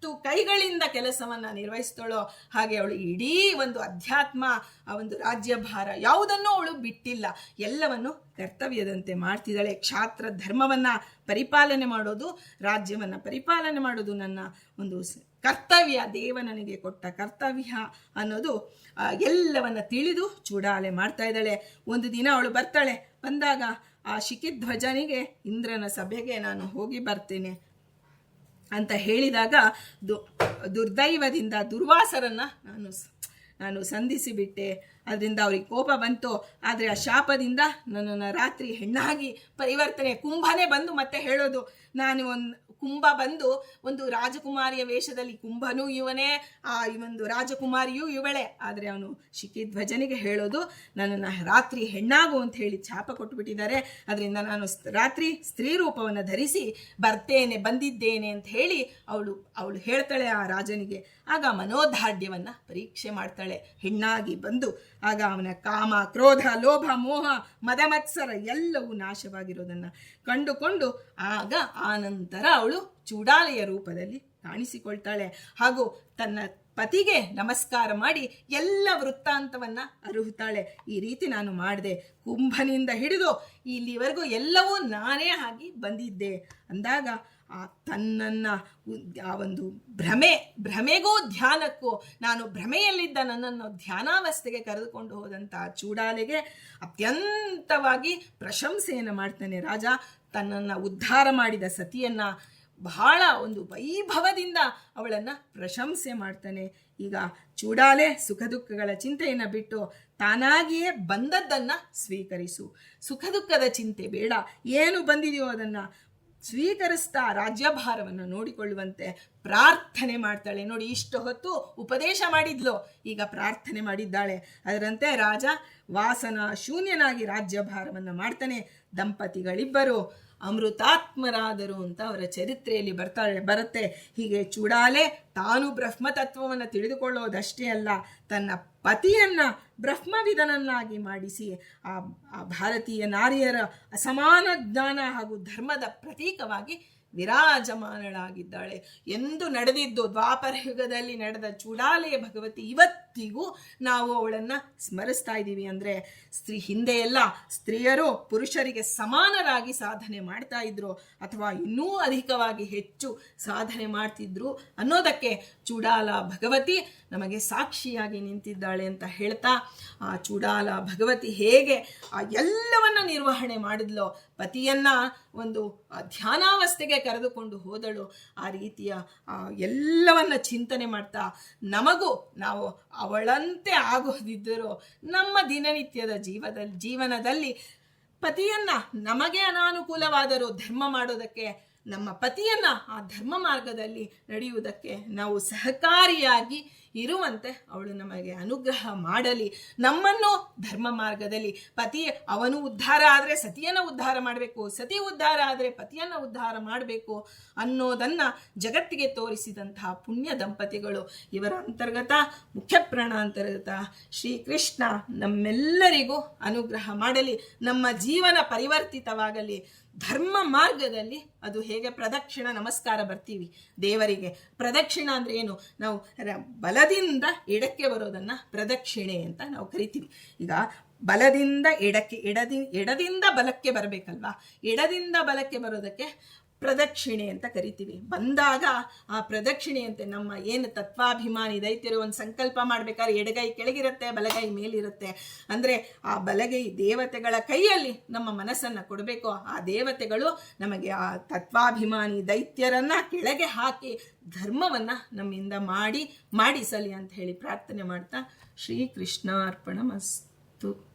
10 ಕೈಗಳಿಂದ ಕೆಲಸವನ್ನ ನಿರ್ವಹಿಸ್ತಾಳೋ ಹಾಗೆ ಅವಳು ಇಡೀ ಒಂದು ಅಧ್ಯಾತ್ಮ, ಆ ಒಂದು ರಾಜ್ಯಭಾರ ಯಾವುದನ್ನೂ ಅವಳು ಬಿಟ್ಟಿಲ್ಲ. ಎಲ್ಲವನ್ನು ಕರ್ತವ್ಯದಂತೆ ಮಾಡ್ತಿದ್ದಾಳೆ. ಕ್ಷಾತ್ರ ಧರ್ಮವನ್ನ ಪರಿಪಾಲನೆ ಮಾಡೋದು, ರಾಜ್ಯವನ್ನ ಪರಿಪಾಲನೆ ಮಾಡೋದು ನನ್ನ ಒಂದು ಕರ್ತವ್ಯ, ದೇವ ನನಗೆ ಕೊಟ್ಟ ಕರ್ತವ್ಯ ಅನ್ನೋದು ಎಲ್ಲವನ್ನ ತಿಳಿದು ಚೂಡಾಲೆ ಮಾಡ್ತಾ ಇದ್ದಾಳೆ. ಒಂದು ದಿನ ಅವಳು ಬರ್ತಾಳೆ. ಬಂದಾಗ ಆ ಶಿಖಿಧ್ವಜನಿಗೆ ಇಂದ್ರನ ಸಭೆಗೆ ನಾನು ಹೋಗಿ ಬರ್ತೇನೆ ಅಂತ ಹೇಳಿದಾಗ ದುರ್ದೈವದಿಂದ ದುರ್ವಾಸರನ್ನ ನಾನು ಸಂಧಿಸಿಬಿಟ್ಟೆ. ಅದರಿಂದ ಅವ್ರಿಗೆ ಕೋಪ ಬಂತು. ಆದರೆ ಆ ಶಾಪದಿಂದ ನನ್ನನ್ನು ರಾತ್ರಿ ಹೆಣ್ಣಾಗಿ ಪರಿವರ್ತನೆ, ಕುಂಭನೇ ಬಂದು ಮತ್ತೆ ಹೇಳೋದು, ನಾನು ಕುಂಭ ಬಂದು ಒಂದು ರಾಜಕುಮಾರಿಯ ವೇಷದಲ್ಲಿ, ಕುಂಭನೂ ಇವನೇ, ಈ ಒಂದು ರಾಜಕುಮಾರಿಯೂ ಇವಳೆ. ಆದರೆ ಅವನು ಶಿಖಿಧ್ವಜನಿಗೆ ಹೇಳೋದು, ನನ್ನನ್ನು ರಾತ್ರಿ ಹೆಣ್ಣಾಗು ಅಂತ ಹೇಳಿ ಶಾಪ ಕೊಟ್ಟುಬಿಟ್ಟಿದ್ದಾರೆ. ಅದರಿಂದ ನಾನು ರಾತ್ರಿ ಸ್ತ್ರೀ ರೂಪವನ್ನು ಧರಿಸಿ ಬಂದಿದ್ದೇನೆ ಅಂತ ಹೇಳಿ ಅವಳು ಹೇಳ್ತಾಳೆ ಆ ರಾಜನಿಗೆ. ಆಗ ಮನೋದಾಢ್ಯವನ್ನು ಪರೀಕ್ಷೆ ಮಾಡ್ತಾಳೆ. ಹೆಣ್ಣಾಗಿ ಬಂದು ಆಗ ಅವನ ಕಾಮ, ಕ್ರೋಧ, ಲೋಭ, ಮೋಹ, ಮದಮತ್ಸರ ಎಲ್ಲವೂ ನಾಶವಾಗಿರೋದನ್ನು ಕಂಡುಕೊಂಡು ಆಗ ಆನಂತರ ಅವಳು ಚೂಡಾಲೆಯ ರೂಪದಲ್ಲಿ ಕಾಣಿಸಿಕೊಳ್ತಾಳೆ. ಹಾಗೂ ತನ್ನ ಪತಿಗೆ ನಮಸ್ಕಾರ ಮಾಡಿ ಎಲ್ಲ ವೃತ್ತಾಂತವನ್ನ ಅರುಹುತ್ತಾಳೆ. ಈ ರೀತಿ ನಾನು ಮಾಡಿದೆ, ಕುಂಭನಿಂದ ಹಿಡಿದು ಇಲ್ಲಿವರೆಗೂ ಎಲ್ಲವೂ ನಾನೇ ಆಗಿ ಬಂದಿದ್ದೆ ಅಂದಾಗ ತನ್ನನ್ನು ಆ ಒಂದು ಭ್ರಮೆಗೂ ಧ್ಯಾನಕ್ಕೂ, ನಾನು ಭ್ರಮೆಯಲ್ಲಿದ್ದ ನನ್ನನ್ನು ಧ್ಯಾನಾವಸ್ಥೆಗೆ ಕರೆದುಕೊಂಡು ಹೋದಂಥ ಚೂಡಾಲೆಗೆ ಅತ್ಯಂತವಾಗಿ ಪ್ರಶಂಸೆಯನ್ನು ಮಾಡ್ತಾನೆ ರಾಜ. ತನ್ನನ್ನು ಉದ್ಧಾರ ಮಾಡಿದ ಸತಿಯನ್ನ ಬಹಳ ಒಂದು ವೈಭವದಿಂದ ಅವಳನ್ನು ಪ್ರಶಂಸೆ ಮಾಡ್ತಾನೆ. ಈಗ ಚೂಡಾಲೆ ಸುಖ ದುಃಖಗಳ ಚಿಂತೆಯನ್ನು ಬಿಟ್ಟು ತಾನಾಗಿಯೇ ಬಂದದ್ದನ್ನು ಸ್ವೀಕರಿಸು. ಸುಖ ದುಃಖದ ಚಿಂತೆ ಬೇಡ, ಏನು ಬಂದಿದೆಯೋ ಅದನ್ನು ಸ್ವೀಕರಿಸ್ತಾ ರಾಜ್ಯಭಾರವನ್ನು ನೋಡಿಕೊಳ್ಳುವಂತೆ ಪ್ರಾರ್ಥನೆ ಮಾಡ್ತಾಳೆ. ನೋಡಿ, ಇಷ್ಟು ಹೊತ್ತು ಉಪದೇಶ ಮಾಡಿದ್ಲು, ಈಗ ಪ್ರಾರ್ಥನೆ ಮಾಡಿದ್ದಾಳೆ. ಅದರಂತೆ ರಾಜ ವಾಸನ ಶೂನ್ಯನಾಗಿ ರಾಜ್ಯಭಾರವನ್ನು ಮಾಡ್ತಾನೆ. ದಂಪತಿಗಳಿಬ್ಬರು ಅಮೃತಾತ್ಮರಾದರು ಅಂತ ಅವರ ಚರಿತ್ರೆಯಲ್ಲಿ ಬರುತ್ತೆ. ಹೀಗೆ ಚೂಡಾಲೆ ತಾನು ಬ್ರಹ್ಮತತ್ವವನ್ನು ತಿಳಿದುಕೊಳ್ಳೋದಷ್ಟೇ ಅಲ್ಲ, ತನ್ನ ಪತಿಯನ್ನ ಬ್ರಹ್ಮವಿದನನ್ನಾಗಿ ಮಾಡಿಸಿ ಆ ಭಾರತೀಯ ನಾರಿಯರ ಅಸಮಾನ ಜ್ಞಾನ ಹಾಗೂ ಧರ್ಮದ ಪ್ರತೀಕವಾಗಿ ವಿರಾಜಮಾನಳಾಗಿದ್ದಾಳೆ. ಎಂದು ನಡೆದಿದ್ದು ದ್ವಾಪರ ಯುಗದಲ್ಲಿ ನಡೆದ ಚೂಡಾಲೆಯ ಭಗವತಿ ಇವತ್ತಿಗೂ ನಾವು ಅವಳನ್ನು ಸ್ಮರಿಸ್ತಾ ಇದ್ದೀವಿ. ಅಂದರೆ ಹಿಂದೆ ಎಲ್ಲ ಸ್ತ್ರೀಯರು ಪುರುಷರಿಗೆ ಸಮಾನರಾಗಿ ಸಾಧನೆ ಮಾಡ್ತಾ ಇದ್ರು, ಅಥವಾ ಇನ್ನೂ ಅಧಿಕವಾಗಿ ಹೆಚ್ಚು ಸಾಧನೆ ಮಾಡ್ತಿದ್ರು ಅನ್ನೋದಕ್ಕೆ ಚೂಡಾಲ ಭಗವತಿ ನಮಗೆ ಸಾಕ್ಷಿಯಾಗಿ ನಿಂತಿದ್ದಾಳೆ ಅಂತ ಹೇಳ್ತಾ, ಆ ಚೂಡಾಲ ಭಗವತಿ ಹೇಗೆ ಆ ಎಲ್ಲವನ್ನ ನಿರ್ವಹಣೆ ಮಾಡಿದ್ಲೋ, ಪತಿಯನ್ನ ಒಂದು ಧ್ಯಾನಾವಸ್ಥೆಗೆ ಕರೆದುಕೊಂಡು ಹೋದಳು, ಆ ರೀತಿಯ ಎಲ್ಲವನ್ನ ಚಿಂತನೆ ಮಾಡ್ತಾ ನಮಗೂ ನಾವು ಅವಳಂತೆ ಆಗೋದಿದ್ದರೂ ನಮ್ಮ ದಿನನಿತ್ಯದ ಜೀವನದಲ್ಲಿ ಪತಿಯನ್ನ ನಮಗೆ ಅನಾನುಕೂಲವಾದರೂ ಧರ್ಮ ಮಾಡೋದಕ್ಕೆ, ನಮ್ಮ ಪತಿಯನ್ನ ಆ ಧರ್ಮ ಮಾರ್ಗದಲ್ಲಿ ನಡೆಯುವುದಕ್ಕೆ ನಾವು ಸಹಕಾರಿಯಾಗಿ ಇರುವಂತೆ ಅವಳು ನಮಗೆ ಅನುಗ್ರಹ ಮಾಡಲಿ. ನಮ್ಮನ್ನು ಧರ್ಮ ಮಾರ್ಗದಲ್ಲಿ ಪತಿ ಅವನು ಉದ್ಧಾರ ಆದರೆ ಸತಿಯನ್ನು ಉದ್ಧಾರ ಮಾಡಬೇಕು, ಸತಿ ಉದ್ಧಾರ ಆದರೆ ಪತಿಯನ್ನು ಉದ್ಧಾರ ಮಾಡಬೇಕು ಅನ್ನೋದನ್ನ ಜಗತ್ತಿಗೆ ತೋರಿಸಿದಂತಹ ಪುಣ್ಯ ದಂಪತಿಗಳು. ಇವರ ಅಂತರ್ಗತ ಮುಖ್ಯ ಪ್ರಾಣ ಅಂತರ್ಗತ ಶ್ರೀಕೃಷ್ಣ ನಮ್ಮೆಲ್ಲರಿಗೂ ಅನುಗ್ರಹ ಮಾಡಲಿ. ನಮ್ಮ ಜೀವನ ಪರಿವರ್ತಿತವಾಗಲಿ. ಧರ್ಮ ಮಾರ್ಗದಲ್ಲಿ ಅದು ಹೇಗೆ ಪ್ರದಕ್ಷಿಣ ನಮಸ್ಕಾರ ಬರ್ತೀವಿ ದೇವರಿಗೆ, ಪ್ರದಕ್ಷಿಣ ಅಂದ್ರೆ ಏನು? ನಾವು ಬಲದಿಂದ ಎಡಕ್ಕೆ ಬರೋದನ್ನ ಪ್ರದಕ್ಷಿಣೆ ಅಂತ ನಾವು ಕರಿತೀವಿ. ಈಗ ಬಲದಿಂದ ಎಡಕ್ಕೆ, ಎಡದಿಂದ ಬಲಕ್ಕೆ ಬರಬೇಕಲ್ವಾ? ಎಡದಿಂದ ಬಲಕ್ಕೆ ಬರೋದಕ್ಕೆ ಪ್ರದಕ್ಷಿಣೆ ಅಂತ ಕರಿತೀವಿ. ಬಂದಾಗ ಆ ಪ್ರದಕ್ಷಿಣೆಯಂತೆ ನಮ್ಮ ಏನು ತತ್ವಾಭಿಮಾನಿ ದೈತ್ಯರು ಒಂದು ಸಂಕಲ್ಪ ಮಾಡ್ಬೇಕಾದ್ರೆ ಎಡಗೈ ಕೆಳಗಿರುತ್ತೆ, ಬಲಗೈ ಮೇಲಿರುತ್ತೆ. ಅಂದ್ರೆ ಆ ಬಲಗೈ ದೇವತೆಗಳ ಕೈಯಲ್ಲಿ ನಮ್ಮ ಮನಸ್ಸನ್ನ ಕೊಡಬೇಕು. ಆ ದೇವತೆಗಳು ನಮಗೆ ಆ ತತ್ವಾಭಿಮಾನಿ ದೈತ್ಯರನ್ನ ಕೆಳಗೆ ಹಾಕಿ ಧರ್ಮವನ್ನ ನಮ್ಮಿಂದ ಮಾಡಿಸಲಿ ಅಂತ ಹೇಳಿ ಪ್ರಾರ್ಥನೆ ಮಾಡ್ತಾ ಶ್ರೀಕೃಷ್ಣಾರ್ಪಣಮಸ್ತು.